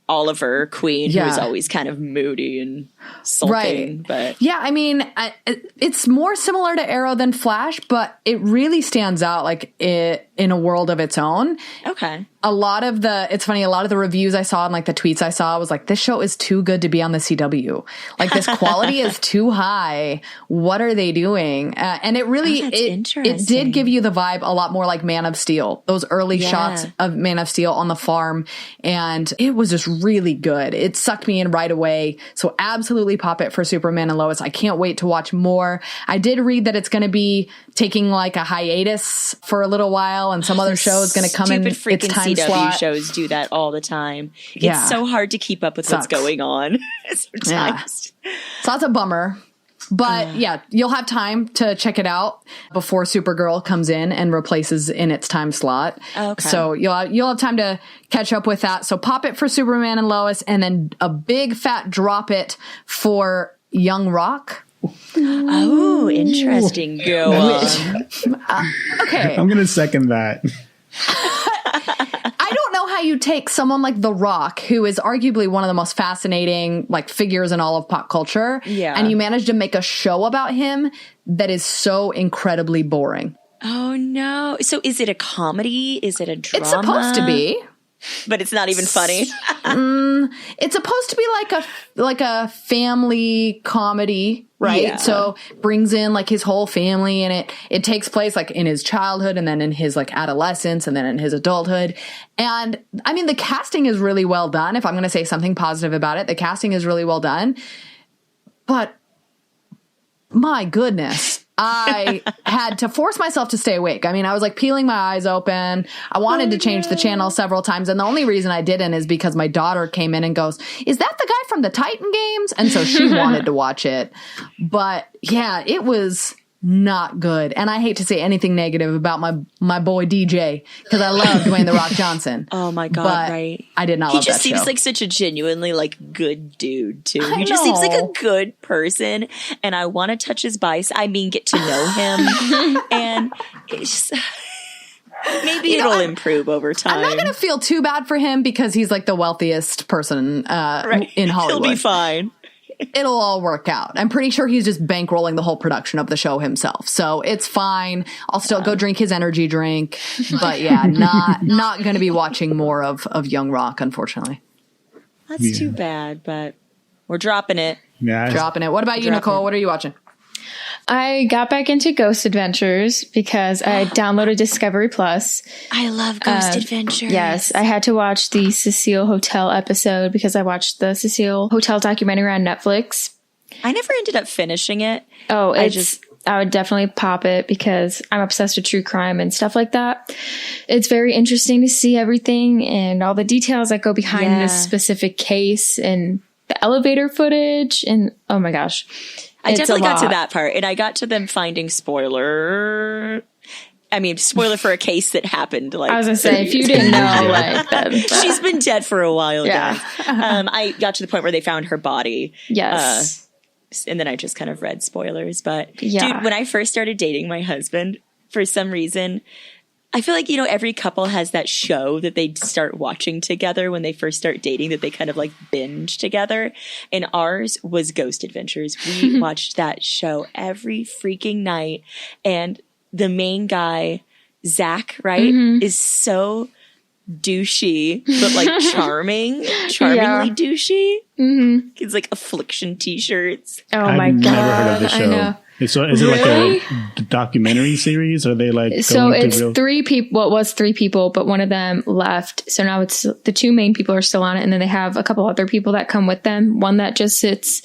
Oliver Queen, who was always kind of moody and sulking. Right. But yeah, I mean, it's more similar to Arrow than Flash, but it really stands out like in a world of its own. Okay. It's funny, a lot of the reviews I saw and like the tweets I saw was like, this show is too good to be on the CW. Like this quality is too high. What are they doing? And it really, it did give you the vibe a lot more like Man of Steel, those early shots of Man of Steel on the farm. And it was just really good. It sucked me in right away. So absolutely pop it for Superman and Lois. I can't wait to watch more. I did read that it's going to be taking like a hiatus for a little while, and some other show is going to come in its time CW slot. Shows do that all the time. It's so hard to keep up with what's going on sometimes. So that's a bummer. But you'll have time to check it out before Supergirl comes in and replaces in its time slot. Okay. So you'll have time to catch up with that. So pop it for Superman and Lois, and then a big fat drop it for Young Rock. Oh, interesting. Go on. Okay. I'm going to second that. I don't know how you take someone like The Rock, who is arguably one of the most fascinating like figures in all of pop culture, and you manage to make a show about him that is so incredibly boring. Oh no. So is it a comedy? Is it a drama? It's supposed to be. But it's not even funny. It's supposed to be like a family comedy, right? Yeah. So brings in like his whole family, and it takes place like in his childhood, and then in his like adolescence, and then in his adulthood. And I mean, the casting is really well done. If I'm going to say something positive about it, the casting is really well done. But my goodness. I had to force myself to stay awake. I mean, I was like peeling my eyes open. I wanted to change the channel several times. And the only reason I didn't is because my daughter came in and goes, "Is that the guy from the Titan games?" And so she wanted to watch it. But yeah, it was not good. And I hate to say anything negative about my boy DJ, because I love Dwayne The Rock Johnson. Oh my God, but right. I did not love that show. He just seems like such a genuinely like good dude too. He just seems like a good person, and I want to touch his biceps. I mean, get to know him. And it's just, maybe it'll improve over time. I'm not going to feel too bad for him because he's like the wealthiest person in Hollywood. He'll be fine. It'll all work out. I'm pretty sure he's just bankrolling the whole production of the show himself. So it's fine. I'll still go drink his energy drink. But yeah, not going to be watching more of Young Rock, unfortunately. That's too bad, but we're dropping it. Yeah, dropping it. What about you, Nicole? What are you watching? I got back into Ghost Adventures because I downloaded Discovery Plus. I love Ghost Adventures. Yes, I had to watch the Cecile Hotel episode because I watched the Cecile Hotel documentary on Netflix. I never ended up finishing it. Oh, I would definitely pop it because I'm obsessed with true crime and stuff like that. It's very interesting to see everything and all the details that go behind this specific case and the elevator footage. And oh my gosh. I definitely got to that part, and I got to them finding spoiler for a case that happened. Like, I was gonna say, if you didn't know, she's been dead for a while. Yeah, I got to the point where they found her body. Yes, and then I just kind of read spoilers. But dude, when I first started dating my husband, for some reason, I feel like, every couple has that show that they start watching together when they first start dating that they kind of like binge together. And ours was Ghost Adventures. We watched that show every freaking night. And the main guy, Zach, right, is so douchey, but like charmingly douchey. Mm-hmm. He's like Affliction t-shirts. Oh my God. I've never heard of the show. I know. So is it like a documentary series? Or are they like three people? Well, it was three people, but one of them left. So now it's the two main people are still on it, and then they have a couple other people that come with them. One that just sits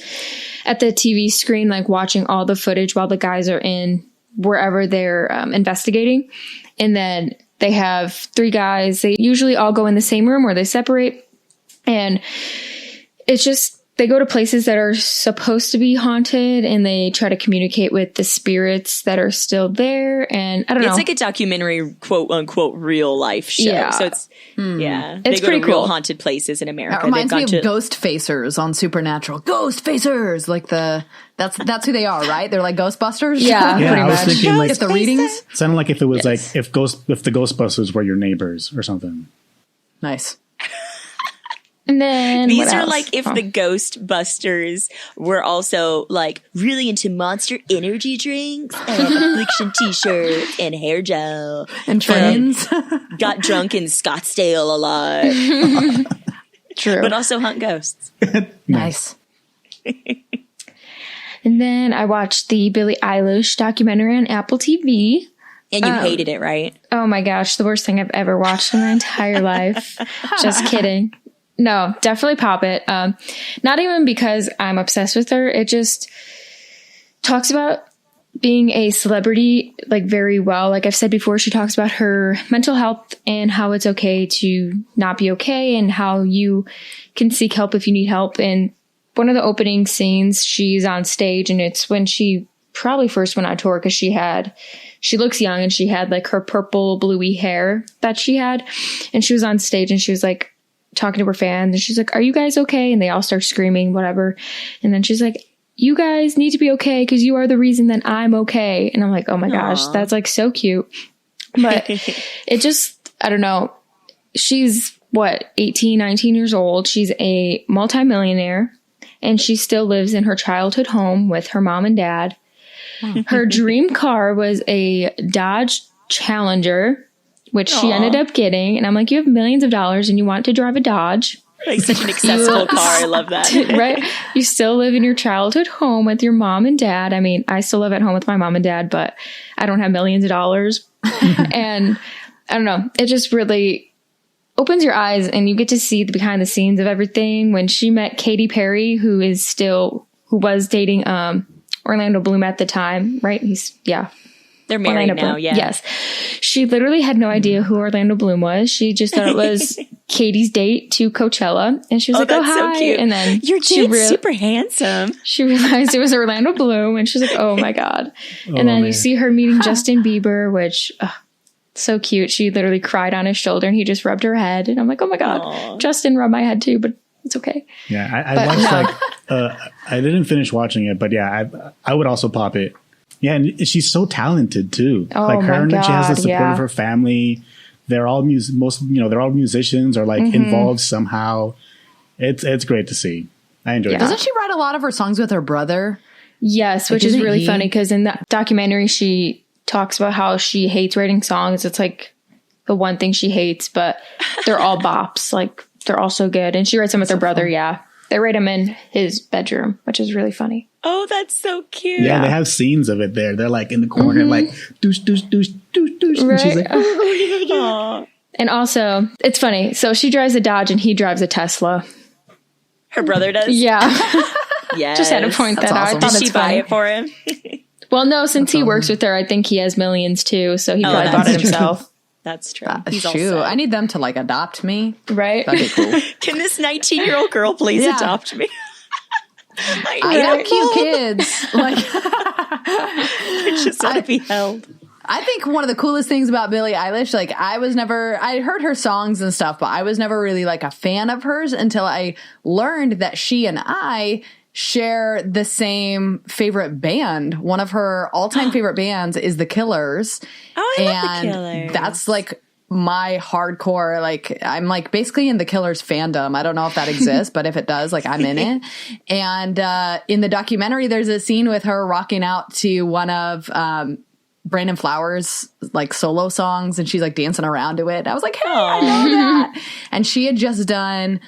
at the TV screen, like watching all the footage while the guys are in wherever they're investigating, and then they have three guys. They usually all go in the same room, or they separate, and it's just they go to places that are supposed to be haunted and they try to communicate with the spirits that are still there. And I don't know. It's like a documentary, quote unquote, real life show. Yeah. So it's, It's they go pretty to real cool. haunted places in America. That reminds me of to Ghost Facers on Supernatural. Ghost Facers! Like that's who they are, right? They're like Ghostbusters? Yeah, Yeah, pretty I was much. thinking like Get the readings? sounded like if it was Yes. like if the Ghostbusters were your neighbors or something. Nice. And then These what are else? like if the Ghostbusters were also like really into Monster Energy drinks and Affliction t-shirts and hair gel. And trains. Got drunk in Scottsdale a lot, True. but also hunt ghosts. Nice. And then I watched the Billie Eilish documentary on Apple TV. And you hated it, right? Oh my gosh, the worst thing I've ever watched in my entire life. Just kidding. No, definitely pop it. Not even because I'm obsessed with her. It just talks about being a celebrity like very well. Like I've said before, she talks about her mental health and how it's okay to not be okay and how you can seek help if you need help. And one of the opening scenes, she's on stage and it's when she probably first went on tour because she looks young and she had like her purple bluey hair that she had. And she was on stage and she was like talking to her fans and she's like, "Are you guys okay?" And they all start screaming, whatever. And then she's like, "You guys need to be okay because you are the reason that I'm okay." And I'm like, oh my gosh, that's like so cute. But it just, I don't know. She's 18, 19 years old. She's a multimillionaire and she still lives in her childhood home with her mom and dad. Her dream car was a Dodge Challenger, which she ended up getting. And I'm like, you have millions of dollars and you want to drive a Dodge. Like such an accessible car. I love that. Right? You still live in your childhood home with your mom and dad. I mean, I still live at home with my mom and dad, but I don't have millions of dollars. And I don't know. It just really opens your eyes and you get to see the behind the scenes of everything. When she met Katy Perry, who was dating Orlando Bloom at the time, right? They're married Orlando now, Bloom. yeah. Yes. She literally had no idea who Orlando Bloom was. She just thought it was Katie's date to Coachella. And she was like, "Oh, that's hi." so cute. And then Your date's super handsome. she realized it was Orlando Bloom. And she's like, "Oh my God." And then you see her meeting Justin Bieber, which, so cute. She literally cried on his shoulder and he just rubbed her head. And I'm like, oh my God, Justin rubbed my head too, but it's okay. Yeah, I watched I didn't finish watching it, but yeah, I would also pop it. Yeah, and she's so talented too. Oh like her, my God, she has the support yeah. of her family. They're all they're all musicians or like involved somehow. It's great to see. I enjoy it. Doesn't she write a lot of her songs with her brother? Yes, which is isn't really he- funny because in that documentary, she talks about how she hates writing songs. It's like the one thing she hates, but they're all bops. Like they're all so good. And she writes them with her brother. Yeah. They write them in his bedroom, which is really funny. Oh, that's so cute. Yeah, they have scenes of it there. They're like in the corner, like douche, douche, douche, douche, douche. And she's like, Aw. And also, it's funny. So she drives a Dodge and he drives a Tesla. Her brother does? Yeah. Yes. Just had to point that out. I awesome. thought Did she it's buy funny. it for him? Well, no, since he works with her, I think he has millions too. So he probably that's bought it true. himself. That's true. He's Shoot, all I set. need them to like adopt me. Right? That'd be cool. Can this 19-year-old girl please Yeah. adopt me? I know cute kids. Like, I just want to be held. I think one of the coolest things about Billie Eilish, like I heard her songs and stuff, but I was never really like a fan of hers until I learned that she and I share the same favorite band. One of her all-time favorite bands is The Killers. Oh, I love The Killers. That's like my hardcore, like I'm like basically in the Killers fandom. I don't know if that exists, but if it does, like I'm in it. And in the documentary, there's a scene with her rocking out to one of Brandon Flowers' like solo songs, and she's like dancing around to it. I was like, hey, I know that. And she had just done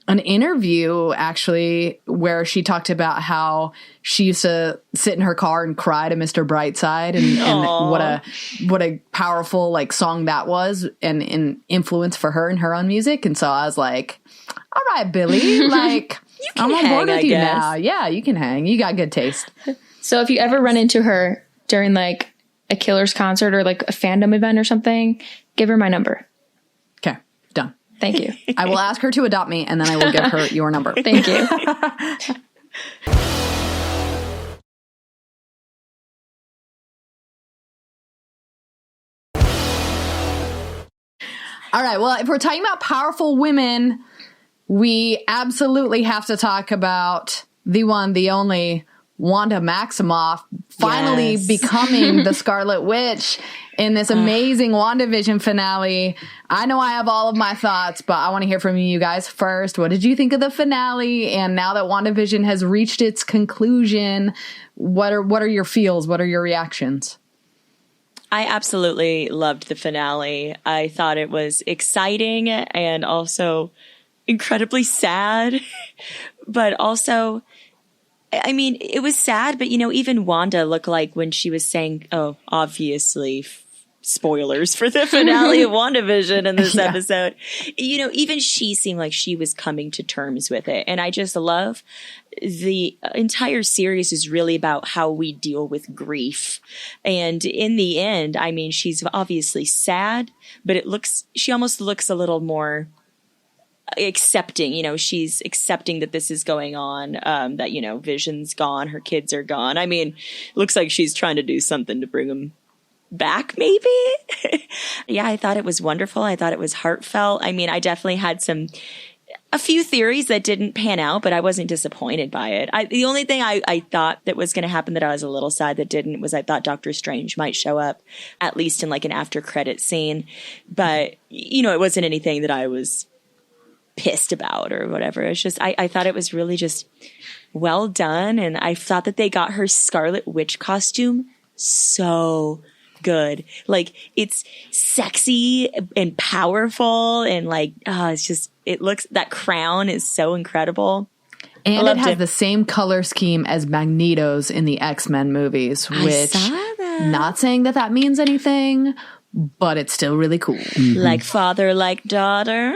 an interview actually where she talked about how she used to sit in her car and cry to Mr. Brightside and what a powerful like song that was and an influence for her and her own music. And so I was like, all right, Billie, like I'm on board with you now. Yeah, you can hang. You got good taste. So if you ever run into her during like a Killers concert or like a fandom event or something, give her my number. Okay, done. Thank you. I will ask her to adopt me, and then I will give her your number. Thank you. All right. Well, if we're talking about powerful women, we absolutely have to talk about the one, the only Wanda Maximoff finally becoming the Scarlet Witch in this amazing WandaVision finale. I know I have all of my thoughts, but I want to hear from you guys first. What did you think of the finale? And now that WandaVision has reached its conclusion, what are your feels? What are your reactions? I absolutely loved the finale. I thought it was exciting and also incredibly sad, but also, I mean, it was sad, but even Wanda looked like when she was saying, oh, obviously, spoilers for the finale of WandaVision in this episode. Even she seemed like she was coming to terms with it. And I just love the entire series is really about how we deal with grief. And in the end, I mean, she's obviously sad, but she almost looks a little more accepting, she's accepting that this is going on, that, Vision's gone, her kids are gone. I mean, looks like she's trying to do something to bring them back, maybe. Yeah, I thought it was wonderful. I thought it was heartfelt. I mean, I definitely had a few theories that didn't pan out, but I wasn't disappointed by it. The only thing I thought that was going to happen that I was a little sad that didn't was I thought Doctor Strange might show up, at least in like an after credit scene. But, it wasn't anything that I was pissed about or whatever. It's just, I thought it was really just well done. And I thought that they got her Scarlet Witch costume so good. Like, it's sexy and powerful and like, that crown is so incredible. And it has the same color scheme as Magneto's in the X-Men movies, which, not saying that means anything, but it's still really cool. Mm-hmm. Like father, like daughter.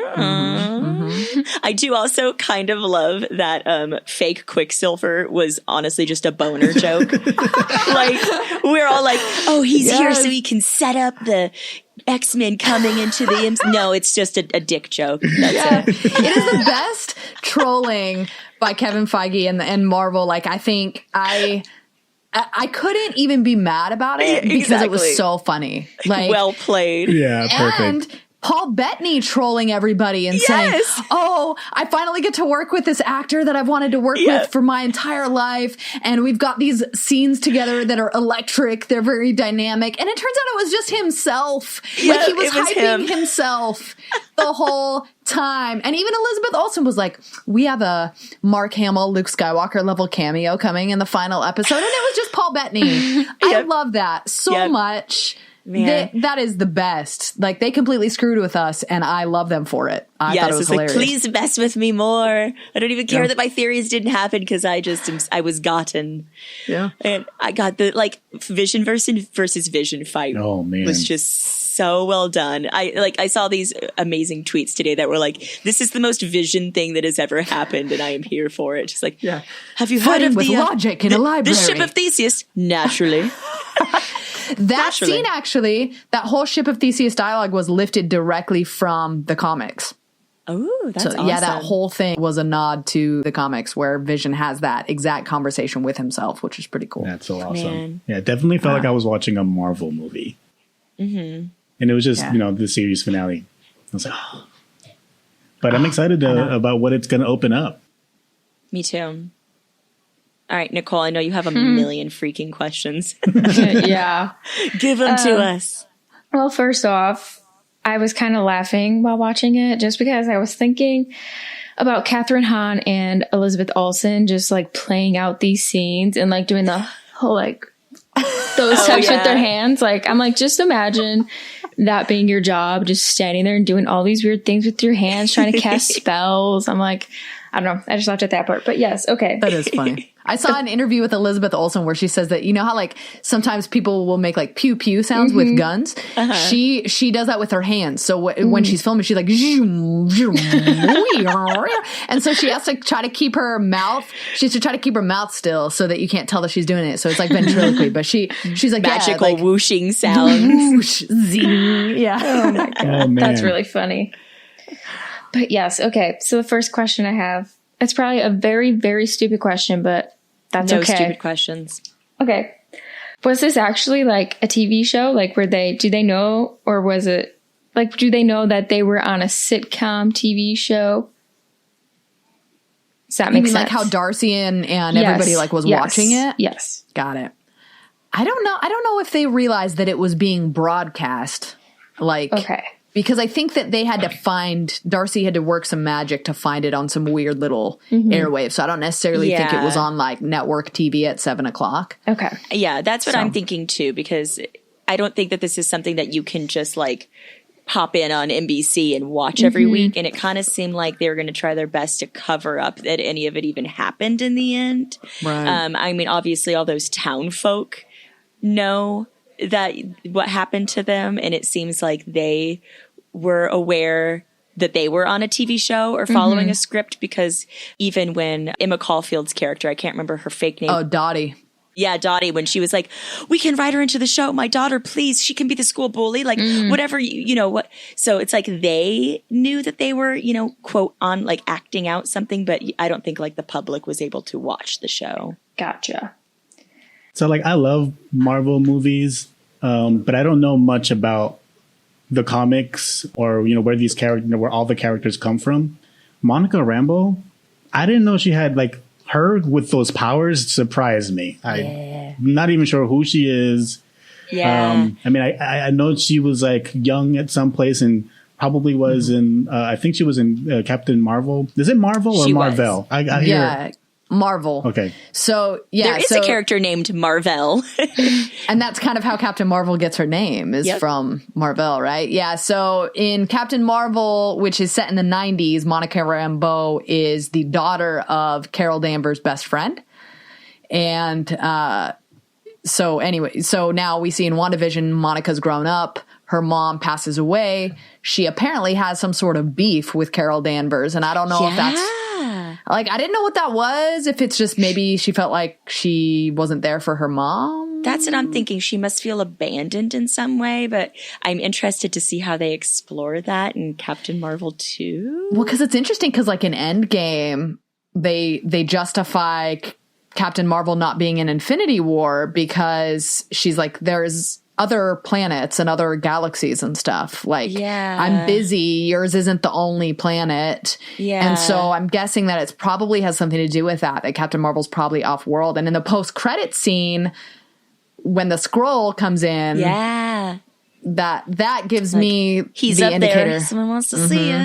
I do also kind of love that fake Quicksilver was honestly just a boner joke. Like, we're all like, oh, he's here so he can set up the X-Men coming into the No, it's just a dick joke. That's it. It is the best trolling by Kevin Feige and Marvel. Like, I think I couldn't even be mad about it because it was so funny. Like, well played. Yeah, perfect. And Paul Bettany trolling everybody and saying, oh, I finally get to work with this actor that I've wanted to work with for my entire life. And we've got these scenes together that are electric. They're very dynamic. And it turns out it was just himself. Like, he was hyping himself the whole time. And even Elizabeth Olsen was like, we have a Mark Hamill, Luke Skywalker level cameo coming in the final episode. And it was just Paul Bettany. I love that so much. That is the best. Like, they completely screwed with us, and I love them for it. I thought it was hilarious. Like, please mess with me more. I don't even care that my theories didn't happen because I was gotten. Yeah. And I got the, like, Vision versus Vision fight. Oh, man. Was just so well done. I saw these amazing tweets today that were like, this is the most Vision thing that has ever happened, and I am here for it. Just like, have you heard of with logic in a library? The ship of Theseus? Naturally. That scene, actually, that whole Ship of Theseus dialogue was lifted directly from the comics. Oh, that's awesome. Yeah, that whole thing was a nod to the comics where Vision has that exact conversation with himself, which is pretty cool. That's so awesome. Man. Yeah, it definitely felt like I was watching a Marvel movie. Mm-hmm. And it was just, the series finale. I was like, oh. But I'm excited about what it's going to open up. Me too. All right, Nicole, I know you have a million freaking questions. Yeah. Give them to us. Well, first off, I was kind of laughing while watching it just because I was thinking about Catherine Hahn and Elizabeth Olsen just like playing out these scenes and like doing the whole like those types with their hands. Like, I'm like, just imagine that being your job, just standing there and doing all these weird things with your hands, trying to cast spells. I'm like, I don't know. I just laughed at that part. But yes, okay. That is funny. I saw an interview with Elizabeth Olsen where she says that, you know how like sometimes people will make like pew pew sounds with guns? She does that with her hands. So when she's filming, she's like, and so she has to try to keep her mouth still so that you can't tell that she's doing it. So it's like ventriloquy, but she's like magical whooshing sounds. Whoosh, zing. Yeah. Oh my God. That's really funny. But yes, okay. So the first question I have, it's probably a very, very stupid question, but that's no okay. stupid questions. Okay. Was this actually like a TV show? Like, do they know, or was it like, do they know that they were on a sitcom TV show? Does that make sense? Like how Darcy and everybody like was watching it? Yes. Got it. I don't know if they realized that it was being broadcast. Like, okay. Because I think that they had to Darcy had to work some magic to find it on some weird little airwaves. So I don't necessarily think it was on like network TV at 7:00. Okay. Yeah, that's what I'm thinking too, because I don't think that this is something that you can just like pop in on NBC and watch every week. And it kind of seemed like they were going to try their best to cover up that any of it even happened in the end. Right. I mean, obviously all those town folk know that what happened to them, and it seems like they were aware that they were on a TV show or following a script, because even when Emma Caulfield's character, I can't remember her fake name. Oh, Dottie. Yeah, Dottie, when she was like, we can write her into the show. My daughter, please, she can be the school bully. Like, whatever, you know what. So it's like they knew that they were, you know, quote, on like acting out something, but I don't think like the public was able to watch the show. Gotcha. So like, I love Marvel movies, but I don't know much about the comics or, you know, where these characters, where all the characters come from. Monica Rambeau, I didn't know she had like her with those powers surprised me. I'm not even sure who she is. Yeah. I mean, I know she was like young at some place and probably was in, I think she was in Captain Marvel. Is it Marvel or Marvel? I hear Marvel. Okay. So, there is a character named Marvel. And that's kind of how Captain Marvel gets her name, is from Marvel, right? Yeah. So in Captain Marvel, which is set in the 90s, Monica Rambeau is the daughter of Carol Danvers' best friend. And so now we see in WandaVision, Monica's grown up. Her mom passes away. She apparently has some sort of beef with Carol Danvers. And I don't know if that's... Like, I didn't know what that was. If it's just maybe she felt like she wasn't there for her mom. That's what I'm thinking. She must feel abandoned in some way, but I'm interested to see how they explore that in Captain Marvel 2. Well, because it's interesting because, like, in Endgame, they justify Captain Marvel not being in Infinity War because she's like, there's other planets and other galaxies and stuff. Like, I'm busy. Yours isn't the only planet. Yeah. And so I'm guessing that it's probably has something to do with that Captain Marvel's probably off world. And in the post-credit scene, when the scroll comes in, that gives me he's the up indicator. There. Someone wants to see you.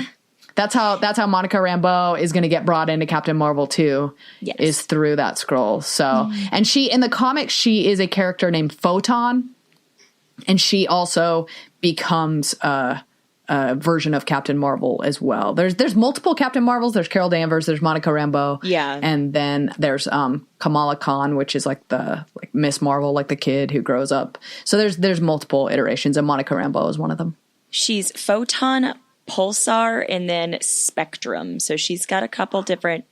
That's how Monica Rambeau is going to get brought into Captain Marvel 2 is through that scroll. So, and she, in the comics, she is a character named Photon. And she also becomes a version of Captain Marvel as well. There's multiple Captain Marvels. There's Carol Danvers. There's Monica Rambeau. Yeah. And then there's Kamala Khan, which is like Miss Marvel, like the kid who grows up. So there's multiple iterations, and Monica Rambeau is one of them. She's Photon, Pulsar, and then Spectrum. So she's got a couple different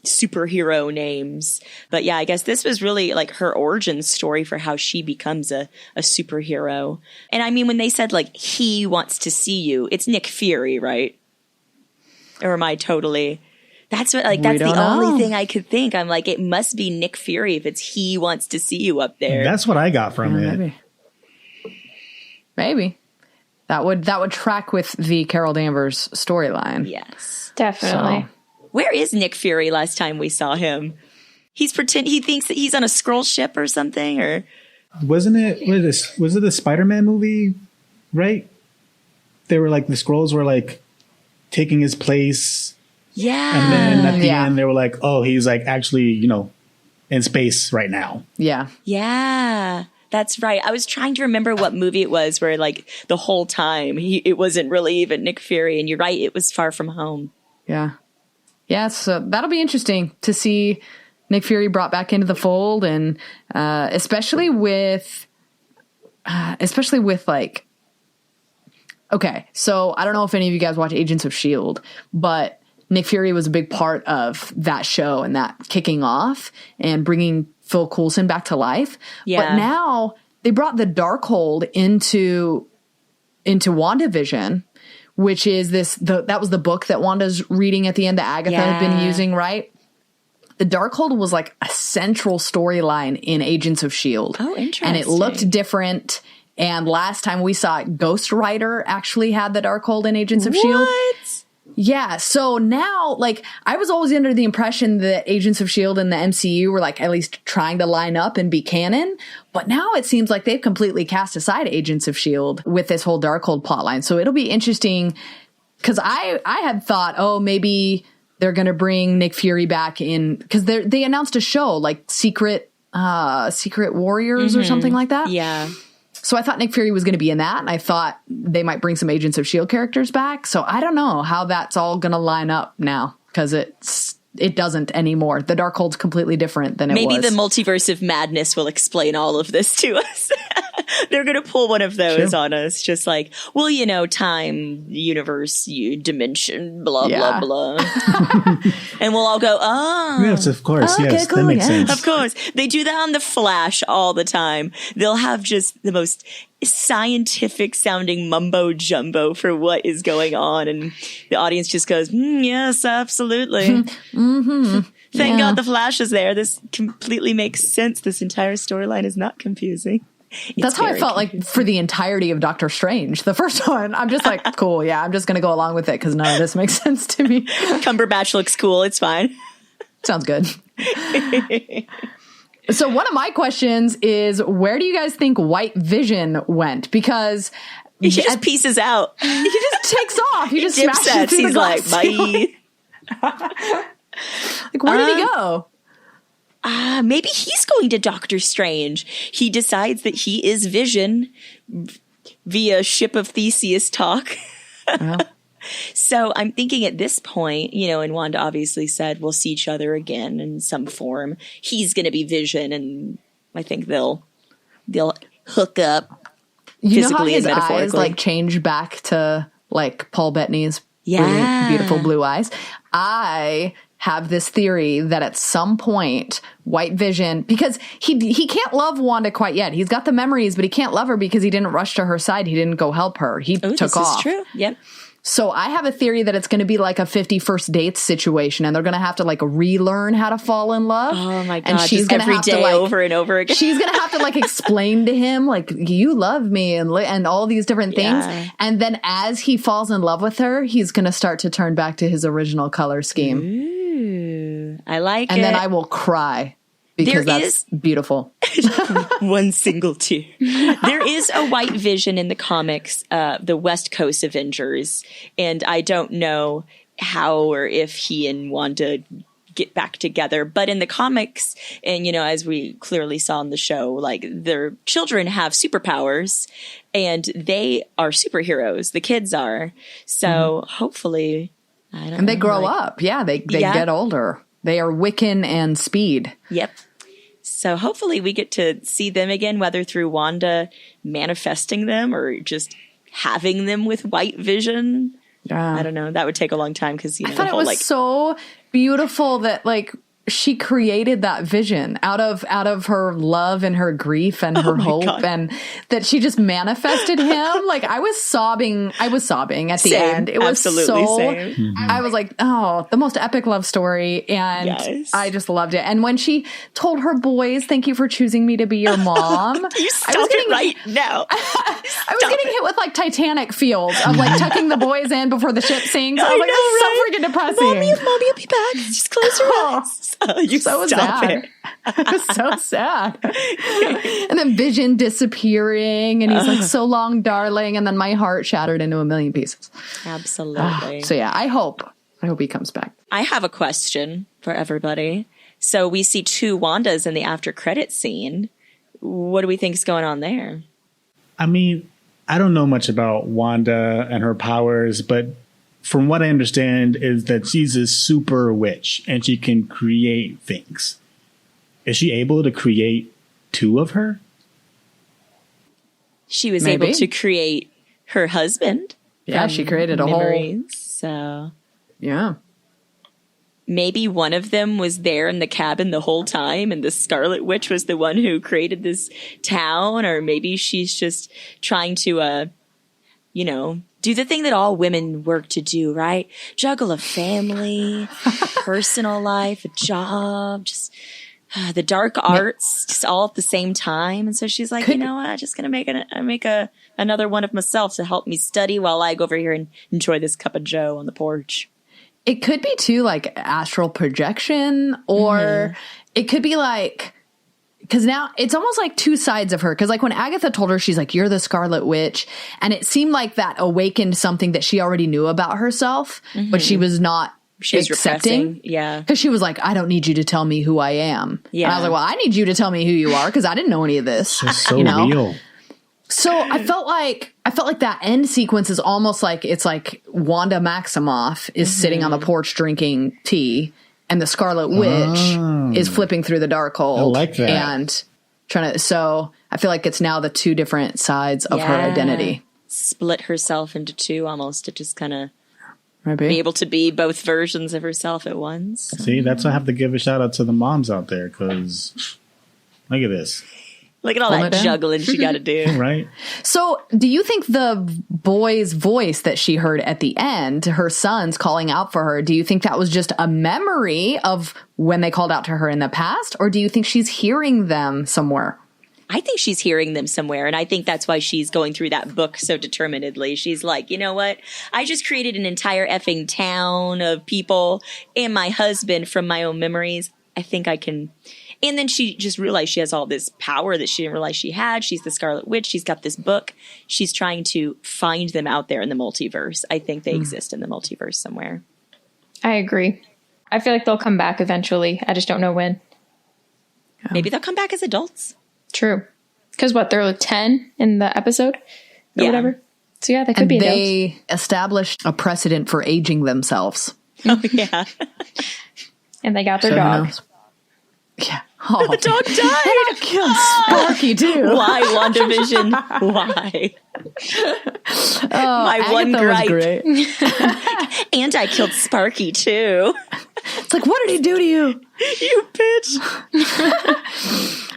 superhero names. But yeah, I guess this was really like her origin story for how she becomes a superhero. And I mean, when they said like, he wants to see you, it's Nick Fury, right? Or am I totally... That's what, like, that's the only thing I could think. I'm like, it must be Nick Fury if it's he wants to see you up there. That's what I got from it. Maybe. That would track with the Carol Danvers storyline. Yes. Definitely. So. Where is Nick Fury last time we saw him? He thinks that he's on a scroll ship or something, or was it the Spider-Man movie, right? They were like, the Skrulls were like taking his place. Yeah. And then at the end they were like, oh, he's like actually, you know, in space right now. Yeah. Yeah. That's right. I was trying to remember what movie it was where like the whole time it wasn't really even Nick Fury, and you're right, it was Far From Home. Yeah. Yeah, so that'll be interesting to see Nick Fury brought back into the fold, and especially with like, okay, so I don't know if any of you guys watch Agents of S.H.I.E.L.D., but Nick Fury was a big part of that show and that kicking off and bringing Phil Coulson back to life. Yeah. But now they brought the Darkhold into WandaVision, which is that was the book that Wanda's reading at the end that Agatha had been using, right? The Darkhold was like a central storyline in Agents of S.H.I.E.L.D. Oh, interesting. And it looked different. And last time we saw it, Ghost Rider actually had the Darkhold in Agents of S.H.I.E.L.D. What? Yeah. So now, like, I was always under the impression that Agents of S.H.I.E.L.D. and the MCU were like at least trying to line up and be canon. But now it seems like they've completely cast aside Agents of S.H.I.E.L.D. with this whole Darkhold plotline. So it'll be interesting because I had thought, oh, maybe they're going to bring Nick Fury back in because they announced a show like Secret Warriors or something like that. Yeah. So I thought Nick Fury was going to be in that, and I thought they might bring some Agents of S.H.I.E.L.D. characters back. So I don't know how that's all going to line up now because it doesn't anymore. The Darkhold's completely different than it was. Maybe the multiverse of madness will explain all of this to us. They're going to pull one of those on us. Just like, well, you know, time, universe, dimension, blah, blah, blah. And we'll all go, oh. Yes, of course. Okay, Yes, cool, that makes sense. Of course. They do that on The Flash all the time. They'll have just the most scientific sounding mumbo jumbo for what is going on. And the audience just goes, yes, absolutely. Thank God The Flash is there. This completely makes sense. This entire storyline is not confusing. That's how I felt like for the entirety of Doctor Strange. The first one, I'm just like, cool, yeah, I'm just going to go along with it because none of this makes sense to me. Cumberbatch looks cool. It's fine. Sounds good. So one of my questions is, where do you guys think White Vision went? Because he just pieces out. He just takes off. He just smashes sets. through He's the like, glass bye. ceiling. Like, where did he go? Maybe he's going to Doctor Strange. He decides that he is Vision via Ship of Theseus talk. So I'm thinking at this point, you know, and Wanda obviously said we'll see each other again in some form. He's going to be Vision, and I think they'll hook up. You know how physically his and metaphorically. eyes like change back to like Paul Bettany's really beautiful blue eyes? I have this theory that at some point White Vision, because he can't love Wanda quite yet. He's got the memories, but he can't love her because he didn't rush to her side. He didn't go help her. He took this off. Is true. Yep. So I have a theory that it's going to be like a 50 First Dates situation, and they're going to have to like relearn how to fall in love. Oh my God. And she's just going to every have day to like, over and over again. She's going to have to like explain to him like, you love me and all these different things. Yeah. And then as he falls in love with her, he's going to start to turn back to his original color scheme. Ooh, I like and it. then I will cry because that's beautiful. One single tear. There is a White Vision in the comics, the West Coast Avengers, and I don't know how or if he and Wanda get back together. But in the comics, and you know, as we clearly saw in the show, like their children have superpowers, and they are superheroes. The kids are. So hopefully, I don't know. And they grow up. Yeah, they get older. They are Wiccan and Speed. Yep. So hopefully we get to see them again, whether through Wanda manifesting them or just having them with White Vision. I don't know. That would take a long time because, you know, I thought it was so beautiful that like she created that vision out of her love and her grief and her hope, and that she just manifested him. Like I was sobbing at the end. It was absolutely so same. I was like, oh, the most epic love story. And I just loved it. And when she told her boys, thank you for choosing me to be your mom. You stop it right now. I was getting hit with like Titanic feels of like tucking the boys in before the ship sinks. I was like, that's so freaking depressing. Mommy will be back. Just close your eyes. You so stop sad. it. It was so sad. And then Vision disappearing, and he's like, so long, darling. And then my heart shattered into a million pieces. Absolutely. So yeah, I hope he comes back. I have a question for everybody. So we see two Wandas in the after credit scene. What do we think is going on there? I mean, I don't know much about Wanda and her powers, but from what I understand is that she's a super witch and she can create things. Is she able to create two of her? She was able to create her husband. Yeah, she created a memories, so yeah. Maybe one of them was there in the cabin the whole time and the Scarlet Witch was the one who created this town, or maybe she's just trying to do the thing that all women work to do, right? Juggle a family, a personal life, a job, just the dark arts, just all at the same time. And so she's like, you know what? I'm just going to make another one of myself to help me study while I go over here and enjoy this cup of joe on the porch. It could be too like astral projection, or it could be like, because now it's almost like two sides of her. Because like when Agatha told her, she's like, you're the Scarlet Witch. And it seemed like that awakened something that she already knew about herself, but she was not accepting. Repressing. Yeah. Because she was like, I don't need you to tell me who I am. Yeah. And I was like, well, I need you to tell me who you are, because I didn't know any of this. It's so real. So I felt like that end sequence is almost like it's like Wanda Maximoff is sitting on the porch drinking tea, and the Scarlet Witch is flipping through the Darkhold. I like that. And trying to. So I feel like it's now the two different sides of her identity. Split herself into two almost to just kind of Maybe. be able to be both versions of herself at once. See, that's why I have to give a shout out to the moms out there, because look at this. Look at all that juggling she got to do. Right. So do you think the boy's voice that she heard at the end, her son's calling out for her, do you think that was just a memory of when they called out to her in the past? Or do you think she's hearing them somewhere? I think she's hearing them somewhere. And I think that's why she's going through that book so determinedly. She's like, you know what? I just created an entire effing town of people and my husband from my own memories. I think I can. And then she just realized she has all this power that she didn't realize she had. She's the Scarlet Witch. She's got this book. She's trying to find them out there in the multiverse. I think they exist in the multiverse somewhere. I agree. I feel like they'll come back eventually. I just don't know when. Maybe they'll come back as adults. True. Because they're like 10 in the episode or whatever. So yeah, they could be adults. They established a precedent for aging themselves. Oh, yeah. And they got their dog. Yeah. Oh, the dog died. Killed Sparky too. Why, WandaVision? Why? My one gripe. Great. And I killed Sparky too. It's like, what did he do to you? You bitch.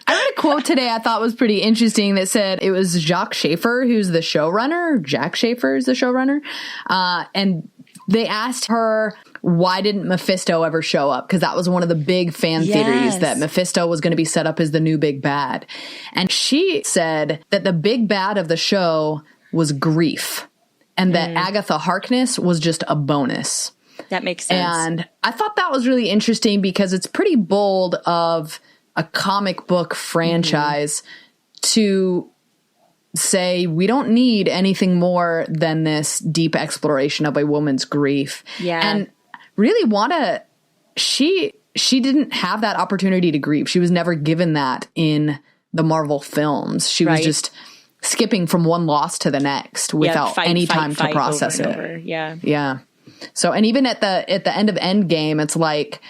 I read a quote today I thought was pretty interesting that said it was Jacques Schaefer who's the showrunner. Jack Schaefer is the showrunner. And they asked her, why didn't Mephisto ever show up? Because that was one of the big fan theories, that Mephisto was going to be set up as the new big bad. And she said that the big bad of the show was grief, and that Agatha Harkness was just a bonus. That makes sense. And I thought that was really interesting because it's pretty bold of a comic book franchise to say we don't need anything more than this deep exploration of a woman's grief. Yeah. And really Wanda, she didn't have that opportunity to grieve. She was never given that in the Marvel films. She was just skipping from one loss to the next without any time to process it. Over. Yeah. Yeah. So, and even at the end of Endgame, it's like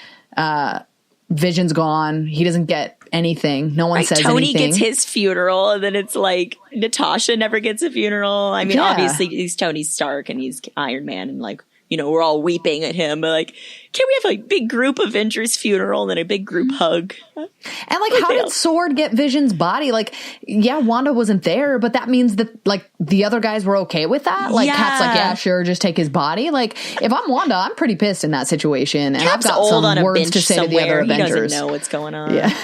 Vision's gone. He doesn't get anything. No one says Tony anything. Gets his funeral, and then it's like Natasha never gets a funeral. I mean, obviously he's Tony Stark and he's Iron Man, and like, you know, we're all weeping at him, but like, can we have a big group Avengers funeral and then a big group hug? And like, how did Sword get Vision's body? Like, yeah, Wanda wasn't there, but that means that like the other guys were okay with that. Like, Cap's like, yeah, sure, just take his body. Like, if I'm Wanda, I'm pretty pissed in that situation, and Cap's I've got some words to say somewhere. to the other Avengers. He doesn't know what's going on. Yeah.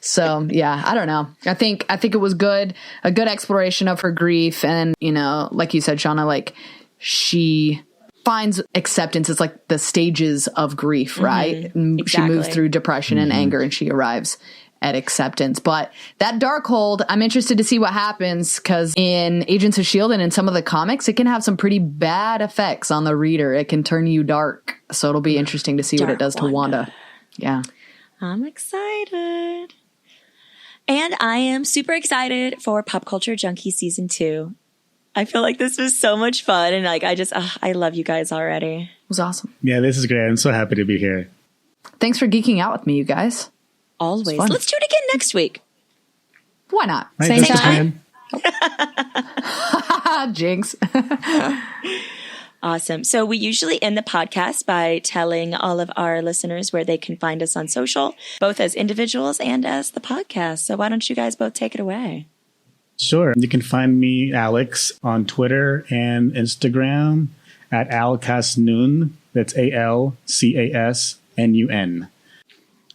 So yeah, I don't know. I think it was good, a good exploration of her grief, and you know, like you said, Shauna, like she finds acceptance. It's like the stages of grief, right? Exactly. She moves through depression and anger, and she arrives at acceptance. But that Darkhold, I'm interested to see what happens, because in Agents of S.H.I.E.L.D. and in some of the comics, it can have some pretty bad effects on the reader. It can turn you dark. So it'll be interesting to see what it does to Wanda. Yeah. I'm excited. And I am super excited for Pop Culture Junkie Season 2. I feel like this was so much fun. And like, I love you guys already. It was awesome. Yeah, this is great. I'm so happy to be here. Thanks for geeking out with me, you guys. Always. Let's do it again next week. Why not? Same time. Jinx. Awesome. So we usually end the podcast by telling all of our listeners where they can find us on social, both as individuals and as the podcast. So why don't you guys both take it away? Sure. You can find me, Alex, on Twitter and Instagram at alcasnun. That's ALCASNUN.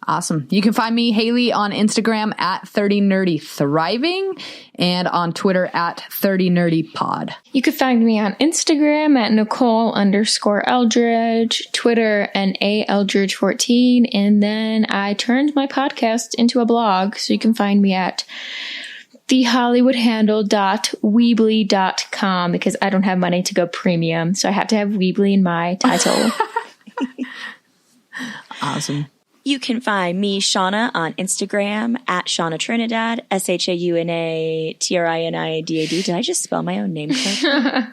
Awesome. You can find me, Hayley, on Instagram at 30nerdythriving and on Twitter at 30nerdypod. You can find me on Instagram at Nicole_Eldridge, Twitter and Eldridge14. And then I turned my podcast into a blog, so you can find me at thehollywoodhandle.weebly.com because I don't have money to go premium, so I have to have Weebly in my title. Awesome. You can find me, Shauna, on Instagram at Shauna Trinidad, ShaunaTrinidad. Did I just spell my own name correctly?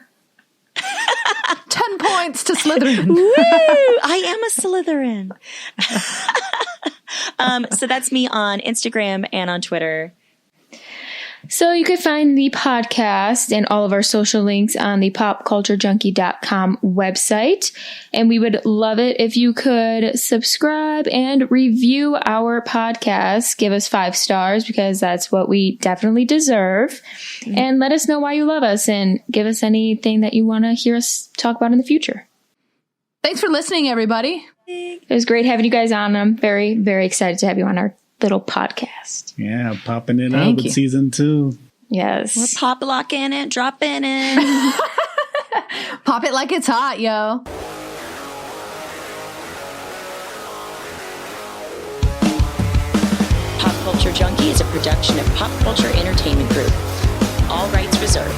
10 points to Slytherin. Woo! I am a Slytherin. So that's me on Instagram and on Twitter. So you can find the podcast and all of our social links on the popculturejunkie.com website. And we would love it if you could subscribe and review our podcast. Give us 5 stars because that's what we definitely deserve. Mm-hmm. And let us know why you love us and give us anything that you want to hear us talk about in the future. Thanks for listening, everybody. It was great having you guys on. I'm very, very excited to have you on our little podcast. Yeah, popping it up with season 2. Yes. We're pop locking it, dropping it. Pop it like it's hot, yo. Pop Culture Junkie is a production of Pop Culture Entertainment Group. All rights reserved.